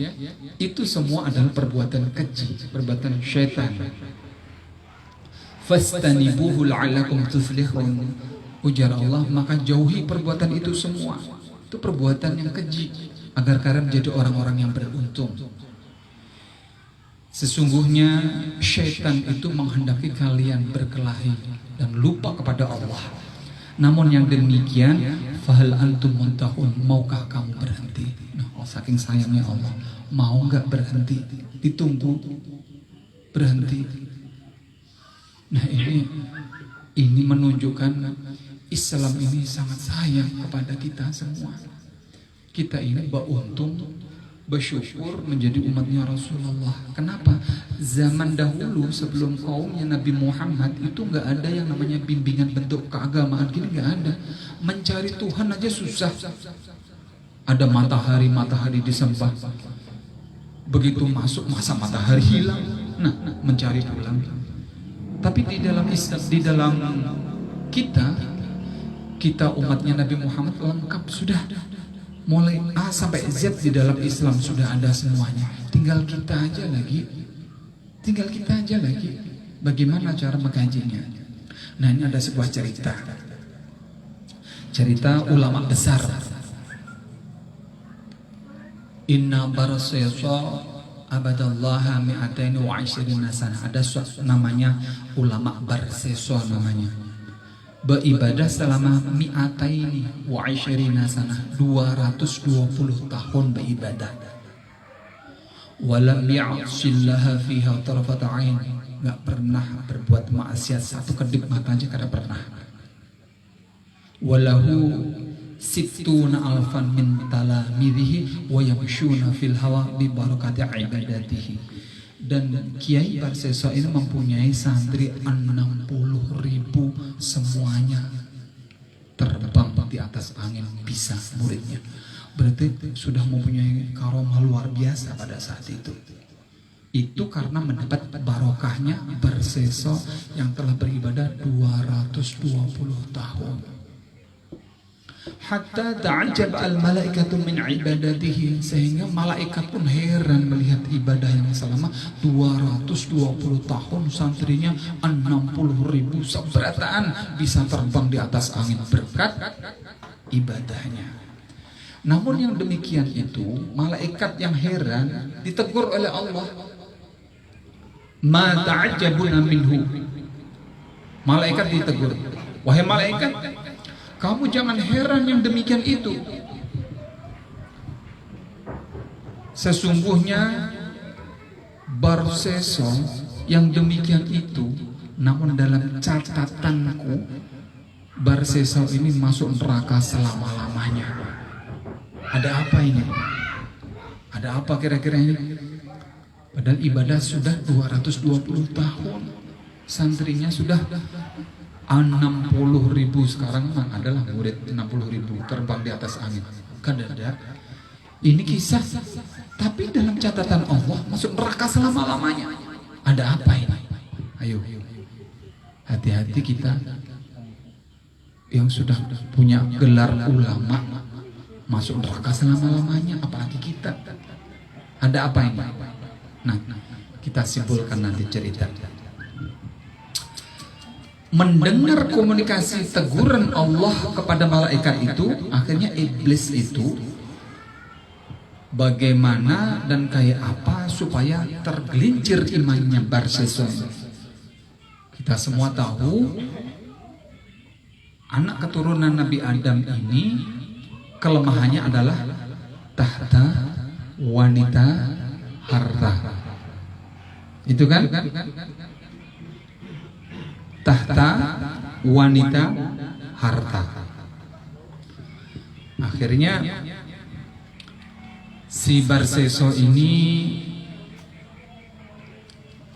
itu semua adalah perbuatan keji, perbuatan syaitan. Fastanibuhu la'allakum tuflihun. Ujar Allah, maka jauhi perbuatan itu semua. Itu perbuatan yang keji, agar kalian menjadi orang-orang yang beruntung. Sesungguhnya syaitan itu menghendaki kalian berkelahi dan lupa kepada Allah. Namun yang demikian, fahal antum muntahun, maukah kamu berhenti? Nah, saking sayangnya Allah, mau nggak berhenti? Ditunggu berhenti. Nah, ini menunjukkan Islam ini sangat sayang kepada kita semua. Kita ini beruntung, bersyukur menjadi umatnya Rasulullah. Kenapa? Zaman dahulu sebelum kaumnya Nabi Muhammad itu nggak ada yang namanya bimbingan bentuk keagamaan gini, nggak ada. Mencari Tuhan aja susah. Ada matahari disembah. Begitu masuk masa matahari hilang, nah mencari pulang. Tapi di dalam Islam, di dalam kita umatnya Nabi Muhammad lengkap sudah. Mulai A sampai Z di dalam Islam sudah ada semuanya. Tinggal kita aja lagi bagaimana cara mengkajinya. Nah, ini ada sebuah cerita ulama besar. Inna barasaysa abadallaha mi'atain wa 20 sanah. Ada namanya ulama Barseso namanya. Beribadah selama mi'ataini wa 20 sanah, 220 tahun beribadah. Walam ya'sillaha fiha tarfat 'ain, enggak pernah berbuat maksiat satu kedip mata aja kada pernah. Walahu sittuna alfan min talamidhihi wa yamshuna fil hawa bi barakati ibadatihi. Dan Kiai Barseso ini mempunyai santri 60.000, semuanya terbang di atas angin bisa muridnya. Berarti sudah mempunyai karomah luar biasa pada saat itu. Itu karena mendapat barokahnya Barseso yang telah beribadah 220 tahun. Hatta ta'ajjab al-malaikatu min ibadatihi, sehingga malaikat pun heran melihat ibadah yang selama 220 tahun santrinya 60.000 seberataan bisa terbang di atas angin berkat ibadahnya. Namun yang demikian itu malaikat yang heran ditegur oleh Allah. Ma ta'ajjabuna minhu. Malaikat ditegur, wahai malaikat, kamu jangan heran yang demikian itu. Sesungguhnya Barseso yang demikian itu, namun dalam catatanku Barseso ini masuk neraka selama-lamanya. Ada apa ini? Ada apa kira-kira ini? Padahal ibadah sudah 220 tahun, santrinya sudah 60.000, sekarang adalah murid 60.000 terbang di atas angin. Kadada, ini kisah, tapi dalam catatan Allah masuk neraka selama-lamanya. Ada apa ini? Ayo, hati-hati kita yang sudah punya gelar ulama masuk neraka selama-lamanya, apalagi kita. Ada apa ini? Nah, kita simpulkan nanti cerita. Mendengar komunikasi teguran Allah kepada malaikat itu, akhirnya iblis itu bagaimana dan kayak apa supaya tergelincir imannya Barseso. Kita semua tahu anak keturunan Nabi Adam ini kelemahannya adalah tahta wanita, harta. Itu kan tahta wanita harta. Akhirnya si Barseso ini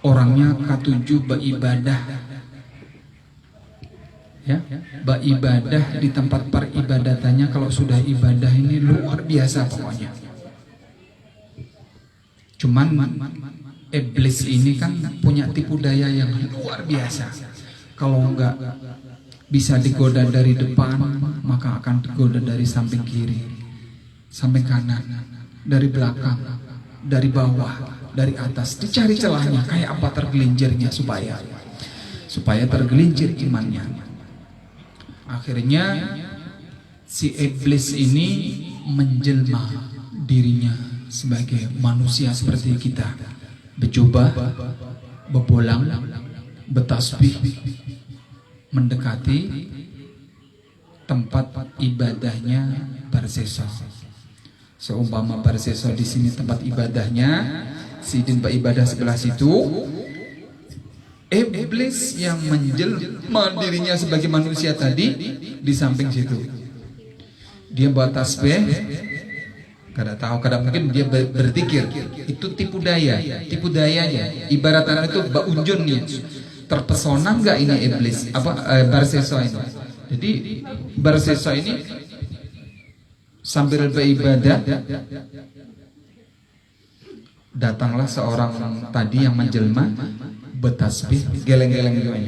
orangnya ketujuh beribadah, ya, beribadah di tempat peribadatannya. Kalau sudah ibadah ini luar biasa pokoknya. Cuman iblis ini kan punya tipu daya yang luar biasa. Kalau enggak bisa digoda dari depan, maka akan digoda dari samping kiri, samping kanan, dari belakang, dari bawah, dari atas. Dicari celahnya, kayak apa tergelincirnya supaya tergelincir imannya. Akhirnya si iblis ini menjelma dirinya sebagai manusia seperti kita, berjubah, berbolang, bertasbih, mendekati tempat ibadahnya Barseso. Seumpama Barseso di sini tempat ibadahnya, Sidin beribadah sebelah situ, iblis yang menjelma dirinya sebagai manusia tadi di samping situ. Dia buat tasbih, kada tahu, kada mungkin dia berzikir. Itu tipu dayanya. Ibaratnya itu baunjun nih. Terpesona nggak ini iblis? Barseso ini. Jadi Barseso ini sambil beribadah, datanglah seorang tadi yang menjelma bertasbih, geleng-geleng juga.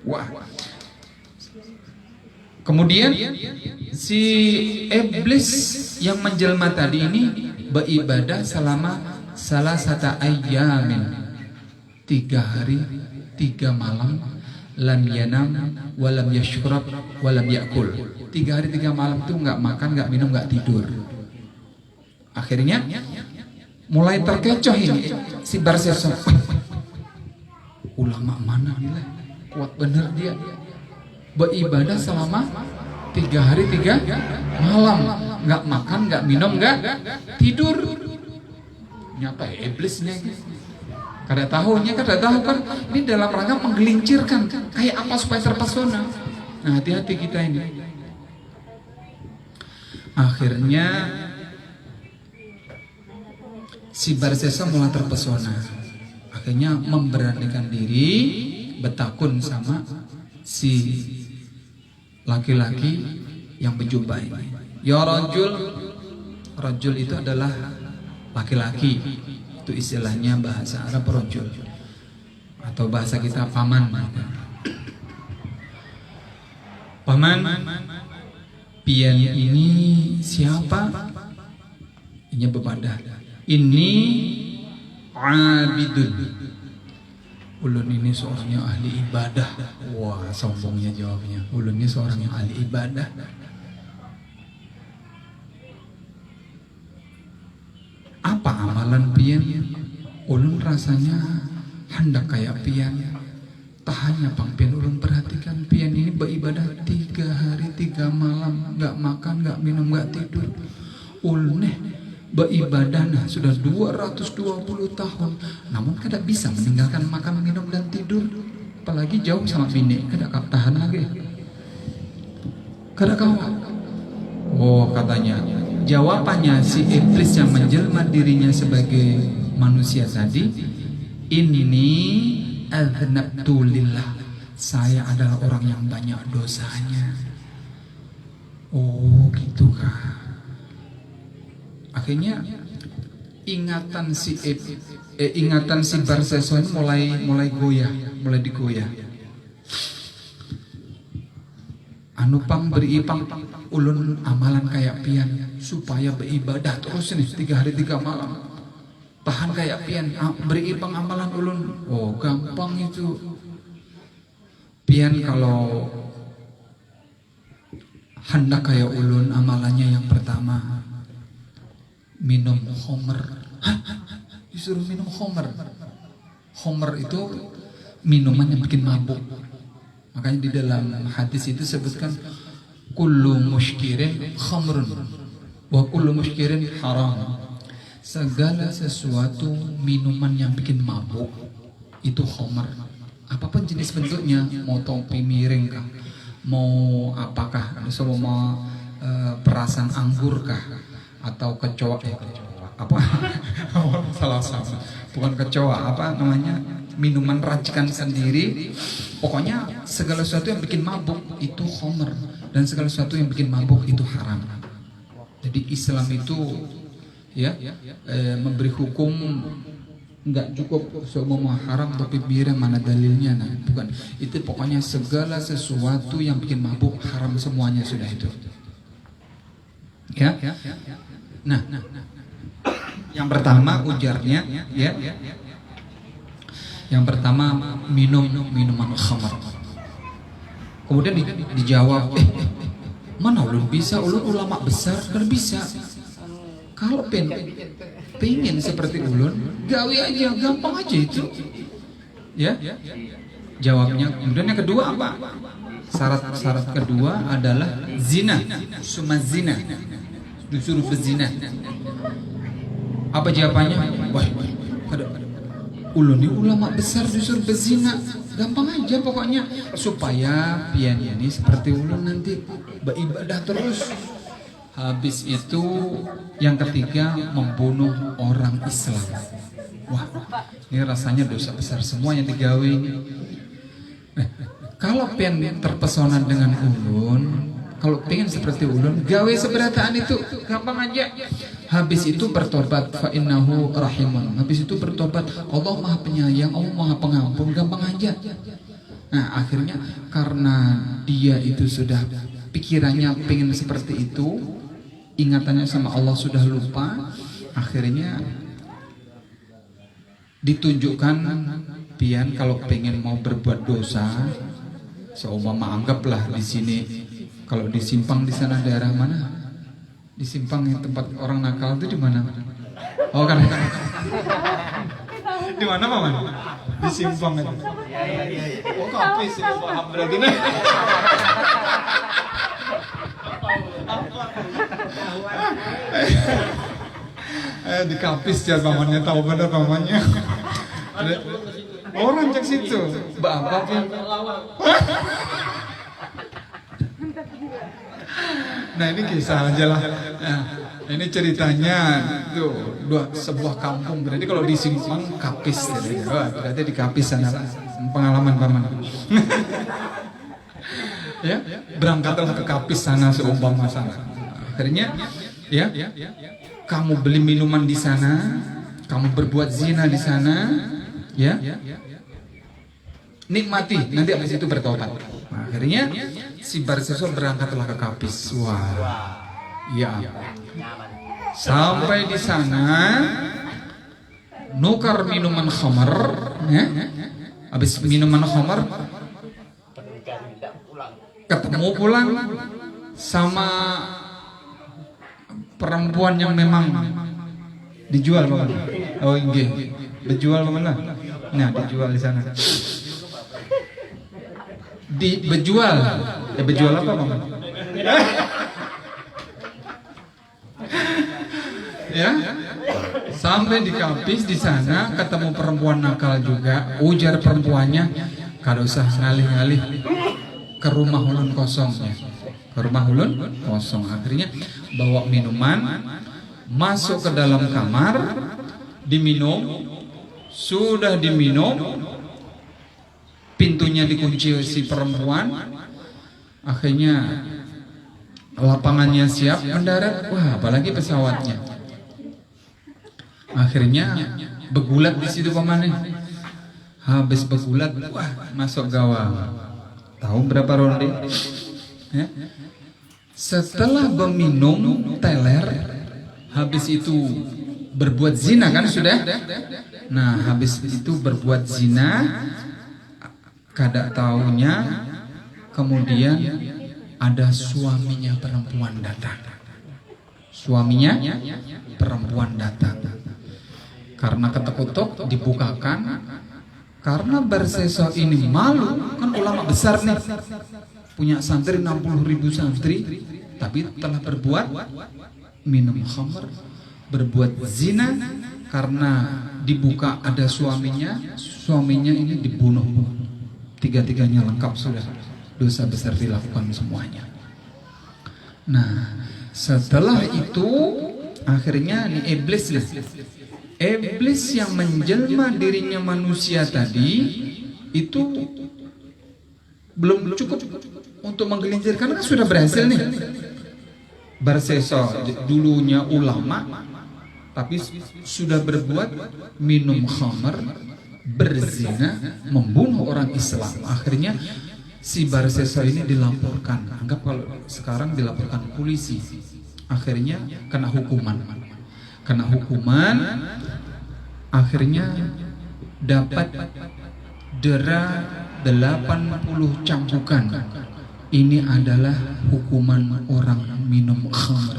Wah. Kemudian si iblis yang menjelma tadi ini beribadah selama salah satu ayamin, 3 hari 3 malam, lam yanam walam yashrab walam yakul. 3 hari 3 malam itu nggak makan, nggak minum, nggak tidur. Akhirnya mulai terkecoh ini si Barseso. Ulama mana nih, kuat bener dia beribadah selama 3 hari 3 malam, nggak makan, nggak minum, nggak tidur. Nyata iblisnya gitu. Kada tahu kan ini dalam rangka menggelincirkan kayak apa supaya terpesona. Nah, hati-hati kita ini. Akhirnya si Barseso mulai terpesona. Akhirnya memberanikan diri bertakun sama si laki-laki yang berjubah ini. Ya rajul itu adalah laki-laki. Itu istilahnya bahasa Arab rajul, atau bahasa kita paman. Paman, pian ini siapa? Ini berbada. Ini abidun. Ulun ini seorang yang ahli ibadah. Wah, sombongnya jawabnya. Ulun ini seorang yang ahli ibadah. Apa amalan pian? Ulun rasanya hendak kayak pian. Tahannya pang pian, ulun perhatikan pian ini beribadah 3 hari 3 malam, nggak makan, nggak minum, nggak tidur. Ulun beribadah sudah 220 tahun, namun kada bisa meninggalkan makan, minum dan tidur. Apalagi jauh sama bini, kada tahan lagi. Kada kau. Oh, katanya. Jawabannya si iblis yang menjelma dirinya sebagai manusia tadi, ini adznabtu lillah, saya adalah orang yang banyak dosanya. Oh, gitu kah? Akhirnya ingatan si Barseso mulai goyah, mulai digoyah. Anu pang beri pang ulun amalan kayak pian supaya beribadah terus nih 3 hari 3 malam. Tahan kayak pian, beri pang amalan ulun. Oh, gampang itu. Pian kalau hendak kayak ulun, amalannya yang pertama minum homer. Hah? Disuruh minum homer. Homer itu minuman yang bikin mabuk. Makanya di dalam hadis itu sebutkan kullu muskirin khamrun wa kullu muskirin haram. segala sesuatu minuman yang bikin mabuk itu khamar. Apapun jenis bentuknya, mau topi miring kah, mau apakah, mau perasan anggur kah, atau kecoa, apa? Salah sama, bukan kecoa, apa namanya? Minuman racikan sendiri. Pokoknya segala sesuatu yang bikin mabuk itu khamar, dan segala sesuatu yang bikin mabuk itu haram. Jadi Islam itu memberi hukum nggak cukup semua haram tapi biar mana dalilnya, nah bukan itu, pokoknya segala sesuatu yang bikin mabuk haram semuanya sudah itu. Nah, yang pertama ujarnya yang pertama minuman khamar. Kemudian dijawab, mana ulun bisa, ulun ulama besar kan bisa. Kalau pengen seperti ulun, gawe aja, gampang aja itu. Jawabnya. Kemudian yang kedua apa? Syarat kedua adalah zina, summa zina, disuruh berzina. Apa jawabannya? Wah, ulun ini ulama besar disuruh berzina, gampang aja pokoknya, supaya pian ini seperti ulun nanti beribadah terus. Habis itu yang ketiga, membunuh orang Islam. Wah, ini rasanya dosa besar semua yang digawe ini. Kalau pengen terpesona dengan ulun, kalau pengen seperti ulun, gawe seberataan itu gampang aja. Habis itu bertobat, fa innahu rahimun. Habis itu bertobat, Allah Maha Penyayang, Allah Maha Pengampun, gampang aja. Nah, akhirnya karena dia itu sudah pikirannya pengen seperti itu, ingatannya sama Allah sudah lupa, akhirnya ditunjukkan pian kalau pengen mau berbuat dosa, seumpama anggaplah di sini, kalau di Simpang di sana daerah mana? Di Simpang yang tempat orang nakal itu di mana? Oh kan? Di mana Paman? Di Simpang itu. Oh kapis itu paham berarti nih. Di kapis ya pamannya, tahu benar pamannya. Orang cek situ, bapak pun. Nah ini kisah aja lah. Nah, ini ceritanya tuh sebuah kampung. Berarti kalau di Simpang kapis, berarti di kapis sana pengalaman paman. Berangkatlah ke kapis sana seumpama sana. Akhirnya kamu beli minuman di sana, kamu berbuat zina di sana, nikmati, nanti habis itu bertobat. Akhirnya si Barsiswa berangkatlah ke kapis. Wah, sampai di sana nukar minuman khamar, habis minuman khamar ketemu pulang sama perempuan yang memang dijual Paman. Oh nggih, dijual Paman lah. Nah, dijual di sana. Bejual. Bejual apa Paman? Sampai di kapis di sana ketemu perempuan nakal juga. Ujar perempuannya, kada usah ngalih-ngalih, ke rumah ulun kosong ya. Ke rumah ulun kosong. Akhirnya bawa minuman, masuk ke dalam kamar, diminum. Sudah diminum, pintunya dikunci si perempuan. Akhirnya lapangannya siap mendarat. Wah, apalagi pesawatnya. Akhirnya begulat di situ pamannya. Habis begulat, wah, masuk gawang. Tahu berapa ronde? Setelah meminum teler, habis itu berbuat zina kan sudah. Nah, habis itu berbuat zina, kada taunya kemudian ada suaminya perempuan datang. Suaminya perempuan datang. Karena ketuk-ketuk dibukakan. Karena Barsiswa ini malu, kan ulama besar nih, punya santri 60.000 santri, tapi telah berbuat minum khamr, berbuat zina karena dibuka ada suaminya ini dibunuh. Tiga-tiganya lengkap sudah, dosa besar dilakukan semuanya. Nah, setelah itu akhirnya nih iblis yang menjelma dirinya manusia tadi itu belum cukup untuk menggelincir karena kan sudah berhasil nih. Barsesa dulunya ulama tapi sudah berbuat minum khamar, berzina, membunuh orang Islam. Akhirnya si Barsesa ini dilaporkan. Anggap kalau sekarang dilaporkan polisi. Akhirnya kena hukuman. Akhirnya dapat dera 80 cambukan. Ini adalah hukuman orang minum khamr.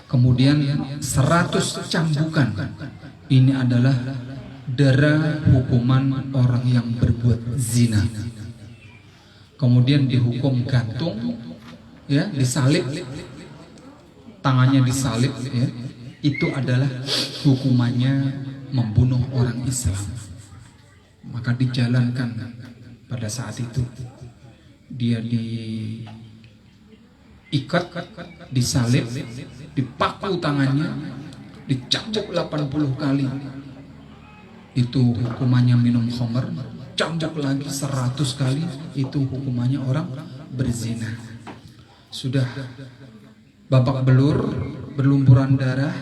Kemudian 100 cambukan. Ini adalah dera hukuman orang yang berbuat zina. Kemudian dihukum gantung, ya, disalib, tangannya disalib, ya. Itu adalah hukumannya membunuh orang Islam. Maka dijalankan pada saat itu. Dia diikat, disalib, dipaku tangannya, dicambuk 80 kali. Itu hukumannya minum khamr. Cambuk lagi 100 kali. Itu hukumannya orang berzina. Sudah babak belur, berlumpuran darah,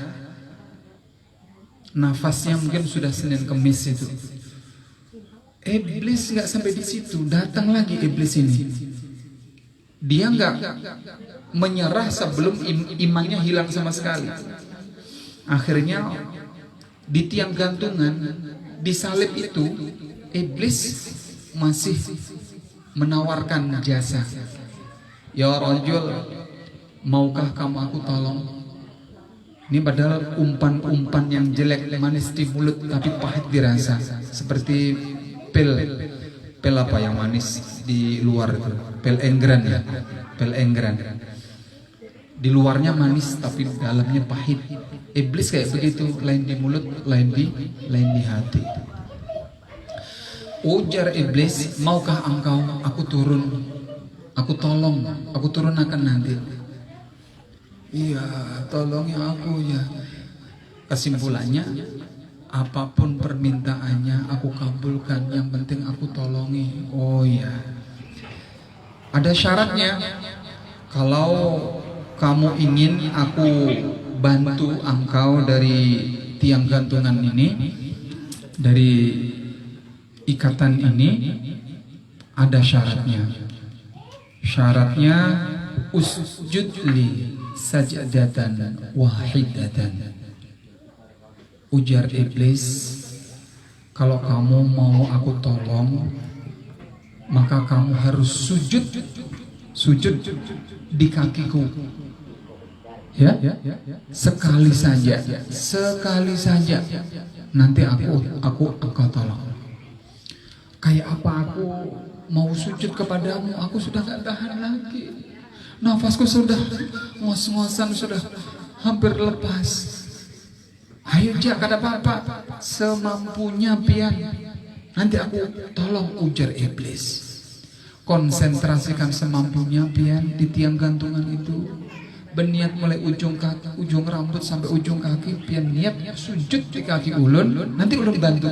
nafasnya mungkin sudah Senin Kemis itu. Iblis nggak sampai di situ, datang lagi iblis ini. Dia nggak menyerah sebelum imannya hilang sama sekali. Akhirnya di tiang gantungan, disalib itu, iblis masih menawarkan jasa. Ya rajul, maukah kamu aku tolong? Ini padahal umpan-umpan yang jelek, manis di mulut tapi pahit dirasa. Seperti pel apa yang manis di luar itu, pel enggran ya, pel enggran. Di luarnya manis tapi dalamnya pahit. Iblis kayak begitu, lain di mulut, lain di hati. Ujar iblis, maukah engkau aku turun, aku tolong, aku turun akan nanti. Iya, tolong ya aku ya. Kesimpulannya, apapun permintaannya aku kabulkan, yang penting aku tolongi. Oh iya. Ada syaratnya. Kalau kamu ingin aku bantu engkau dari tiang gantungan ini, dari ikatan ini, ada syaratnya. Syaratnya usjudli sajdatan wahidatan. Ujar iblis, kalau kamu mau aku tolong, maka kamu harus sujud di kakiku. Ya, sekali saja. Nanti aku engkau tolong. Kayak apa aku mau sujud kepadamu? Aku sudah gak tahan lagi. Nafasku sudah ngos-ngosan, sudah hampir lepas. Ayo Jak, kata apa? Semampunya pian. Nanti aku tolong, ujar iblis. Konsentrasikan semampunya pian di tiang gantungan itu. Berniat mulai ujung kaki, ujung rambut sampai ujung kaki, pian niat sujud di kaki ulun. Nanti ulun bantu.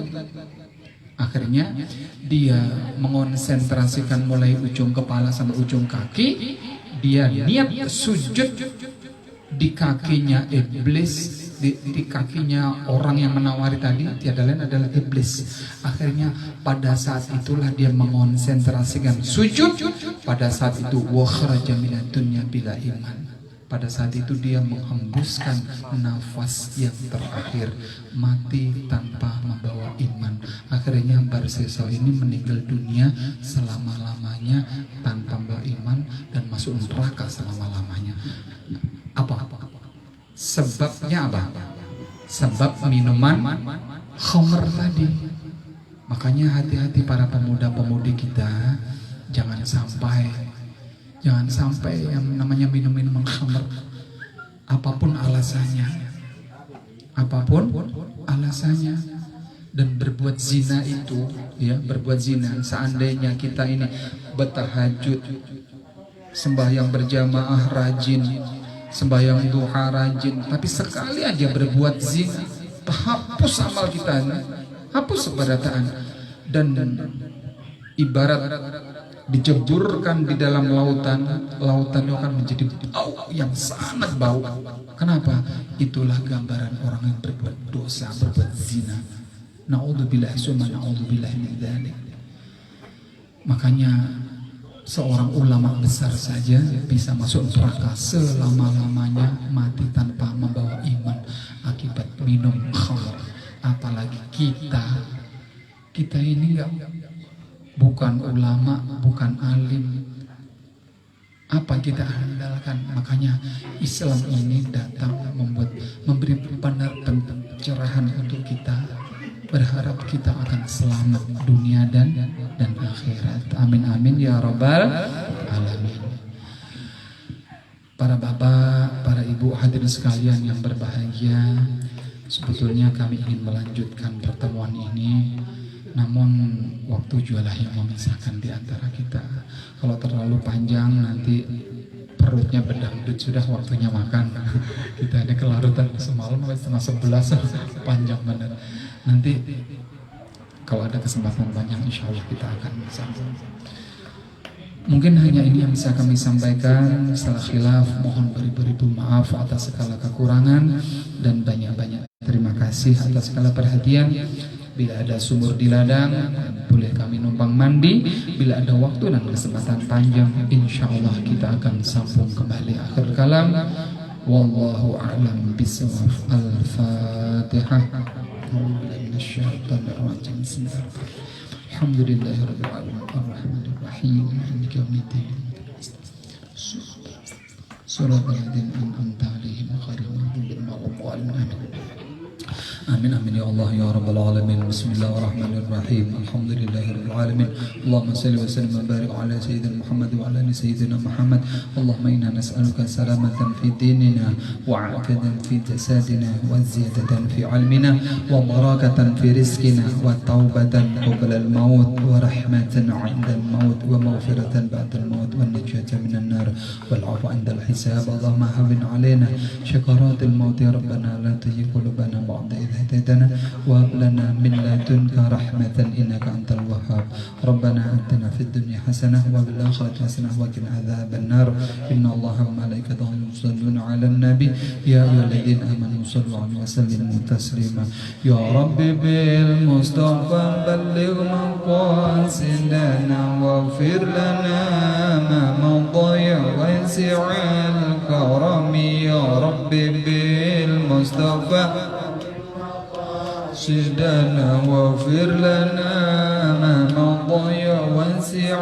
Akhirnya dia mengonsentrasikan mulai ujung kepala sampai ujung kaki. Dia niat sujud di kakinya iblis, di kakinya orang yang menawari tadi, tiada lain adalah iblis. Akhirnya pada saat itulah dia mengonsentrasikan sujud. Pada saat itu wa kharaja minad dunya bila iman. Pada saat itu dia menghembuskan nafas yang terakhir, mati tanpa membawa iman. Akhirnya Barsesa ini meninggal dunia selama-lamanya tanpa membawa iman dan masuk neraka selama-lamanya. Apa? Sebabnya apa? Sebab minuman khamr tadi. Makanya hati-hati para pemuda-pemudi kita, jangan sampai yang namanya minum-minuman khamr. apapun alasannya, apapun alasannya. Dan berbuat zina itu, ya, berbuat zina, seandainya kita ini bertahajud, sembahyang berjamaah rajin, sembahyang duha rajin, tapi sekali aja berbuat zina, hapus amal kita, hapus keberdataan. Dan ibarat diceburkan di dalam lautan, lautan itu akan menjadi bau yang sangat bau. Kenapa? Itulah gambaran orang yang berbuat dosa, berbuat zina. Na'udzubillah summa na'udzubillah min dzalik. Makanya seorang ulama besar saja bisa masuk neraka selama-lamanya mati tanpa membawa iman akibat minum khamr. Apalagi kita ini bukan ulama, bukan alim. Apa kita andalkan? Makanya Islam ini datang memberi pencerahan untuk kita. Berharap kita akan selamat dunia dan akhirat. Amin amin ya rabbal alamin. Para bapak, para ibu hadirin sekalian yang berbahagia, sebetulnya kami ingin melanjutkan pertemuan ini, namun waktu jualah yang memisahkan di antara kita. Kalau terlalu panjang nanti perutnya berdangdut, sudah waktunya makan. Kita ada kelarutan semalam sampai 11, panjang benar. Nanti kalau ada kesempatan panjang, insya Allah kita akan bersama. Mungkin hanya ini yang bisa kami sampaikan. Salah khilaf, mohon beribu-ribu maaf atas segala kekurangan, dan banyak-banyak terima kasih atas segala perhatian. Bila ada sumur di ladang, boleh kami numpang mandi. Bila ada waktu dan kesempatan panjang, insya Allah kita akan sambung kembali akhir kalam. Wallahu a'lam bishawab. Al-Fatihah. Alhamdulillahirabbil alamin arrahmanir rahim maliki yaumiddin shiratal ladzina an'amta 'alaihim ghairil maghdubi 'alaihim waladdallin. Amin amin ya Allah ya rabbal alamin. Bismillahirrahmanirrahim. Alhamdulillahirabbil alamin. Allahumma shalli wa sallim wa barik ala sayyidina Muhammad wa ala ali sayyidina Muhammad. Allahumma inna nas'aluka salamatan fi dinina wa 'afiyatan fi jasadina wa ziyadatan fi 'ilmina wa barakatan fi rizqina wa taubatan qabla al-maut wa rahmatan 'inda al-maut wa maghfiratan ba'da al-maut wa najatan minan nar wal 'afwa 'inda al-hisab. Allahumma hawwin 'alaina syakaratil maut ya rabbana la tuzigh qulubana ba'da idh هديتنا وهب لنا من لدنك رحمة إنك أنت الوهاب. ربنا آتنا في الدنيا حسنة وفي الآخرة حسنة وقنا عذاب النار. إن الله وملائكته يصلون على النبي يا أيها الذين آمنوا صلوا عليه وسلموا تسليما. يا رب بالمصطفى بلغ مقاصدنا واغفر لنا ما مضى واسع الكرم. يا رب بالمصطفى سيدنا واغفر لنا ما مضى واسع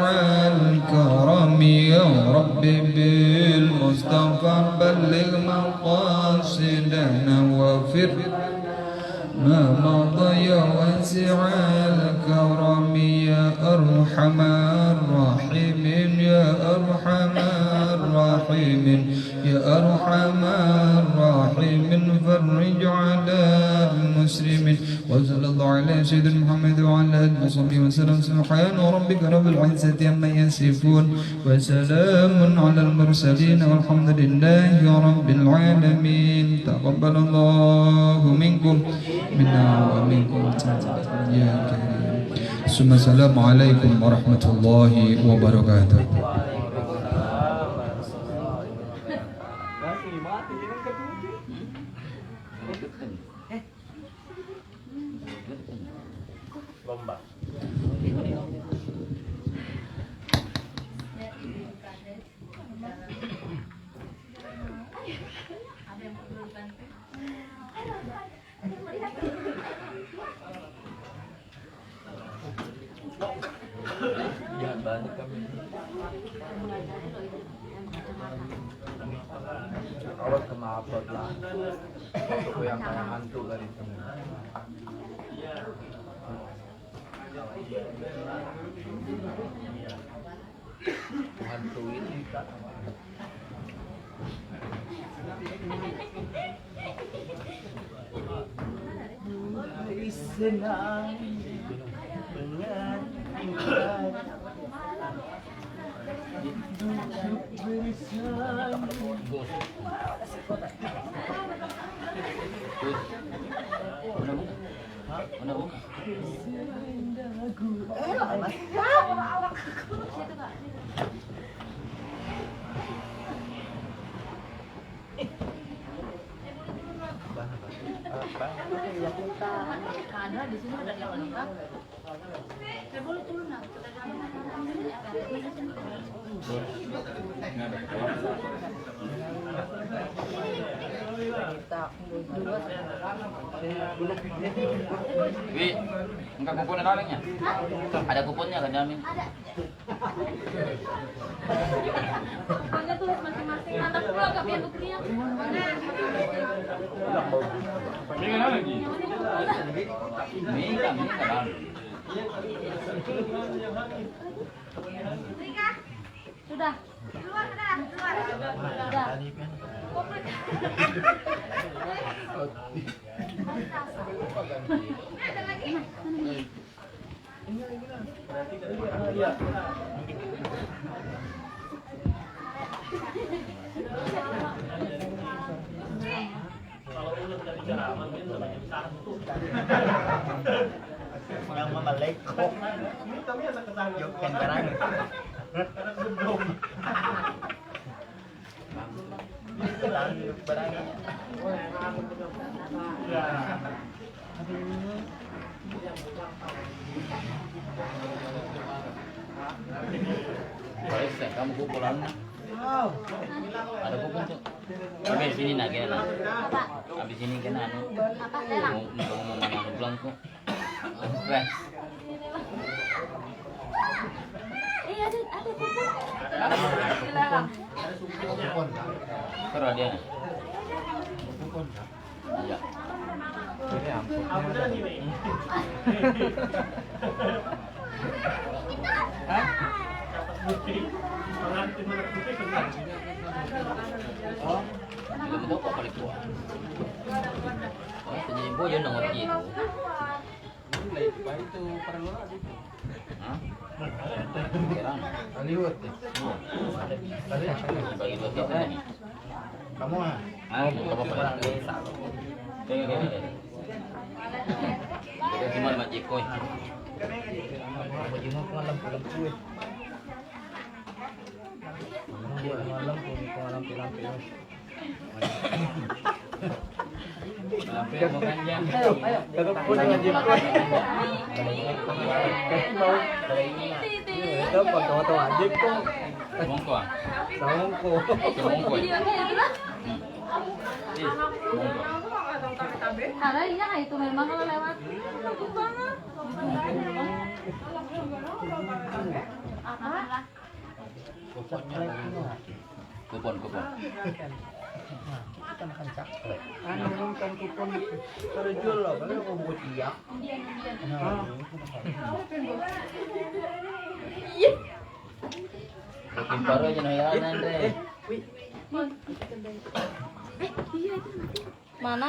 الكرم. يا رب بالمصطفى بلغ مقاصدنا واغفر ما مضى واسع الكرم. يا أرحم الراحمين يا أرحم الراحمين يا أرحم الراحمين فرج على المسلمين. وصلى الله على سيدنا محمد وعلى آله وصحبه وسلم. سبحان ربك رب العزة عما يصفون وسلام على المرسلين والحمد لله رب العالمين. تقبل الله منكم منا ومنكم يا كريم. ثم السلام عليكم ورحمة الله وبركاته. Awat kemapot lah. Aku yang kayak hantu dari semua. Hantu ini kan. senang dengan ingat hidup Ada di sini ada yang lengkap. Saya boleh turun nak. Wi, enggak kupon kalengnya? Ada kuponnya kan Jamin? Kuponnya tulis masing-masing. Anak gua agak biar buktinya. Minta kan. Sudah. Keluar. Sudah. yang memelekok yuk kendaraan Baik, kamu kupulan. Ada kupon tuh. Habis sini nak kena. Habis sini kena anu. Apa lelang? Mau mana pulang tuh. Stres. Iya, ada kupon. Lelang. Terus dia. Iya. ini ampun Belum tahu kok balik tua. Jadi ibu ya nongol gitu. itu perlu Hah? Pikiran. Hollywood Bagi dua kita nih. kamu Apa orang desa Kayak. Kita cuma macik koi. baju mau lampu-lampu lampu Lampu mau panjang. kalau pun anjing koi itu foto anjing kok Mongko. songko Mongko. Iya, kayak gitu lah. Mongko. Ada iya itu memang kalau lewat. Bagus banget. Apa lah? Kupon. kita makan caklet kan kupon terjual loh kalau mau buat dia Bikin baru aja nahiran Andre. Mana?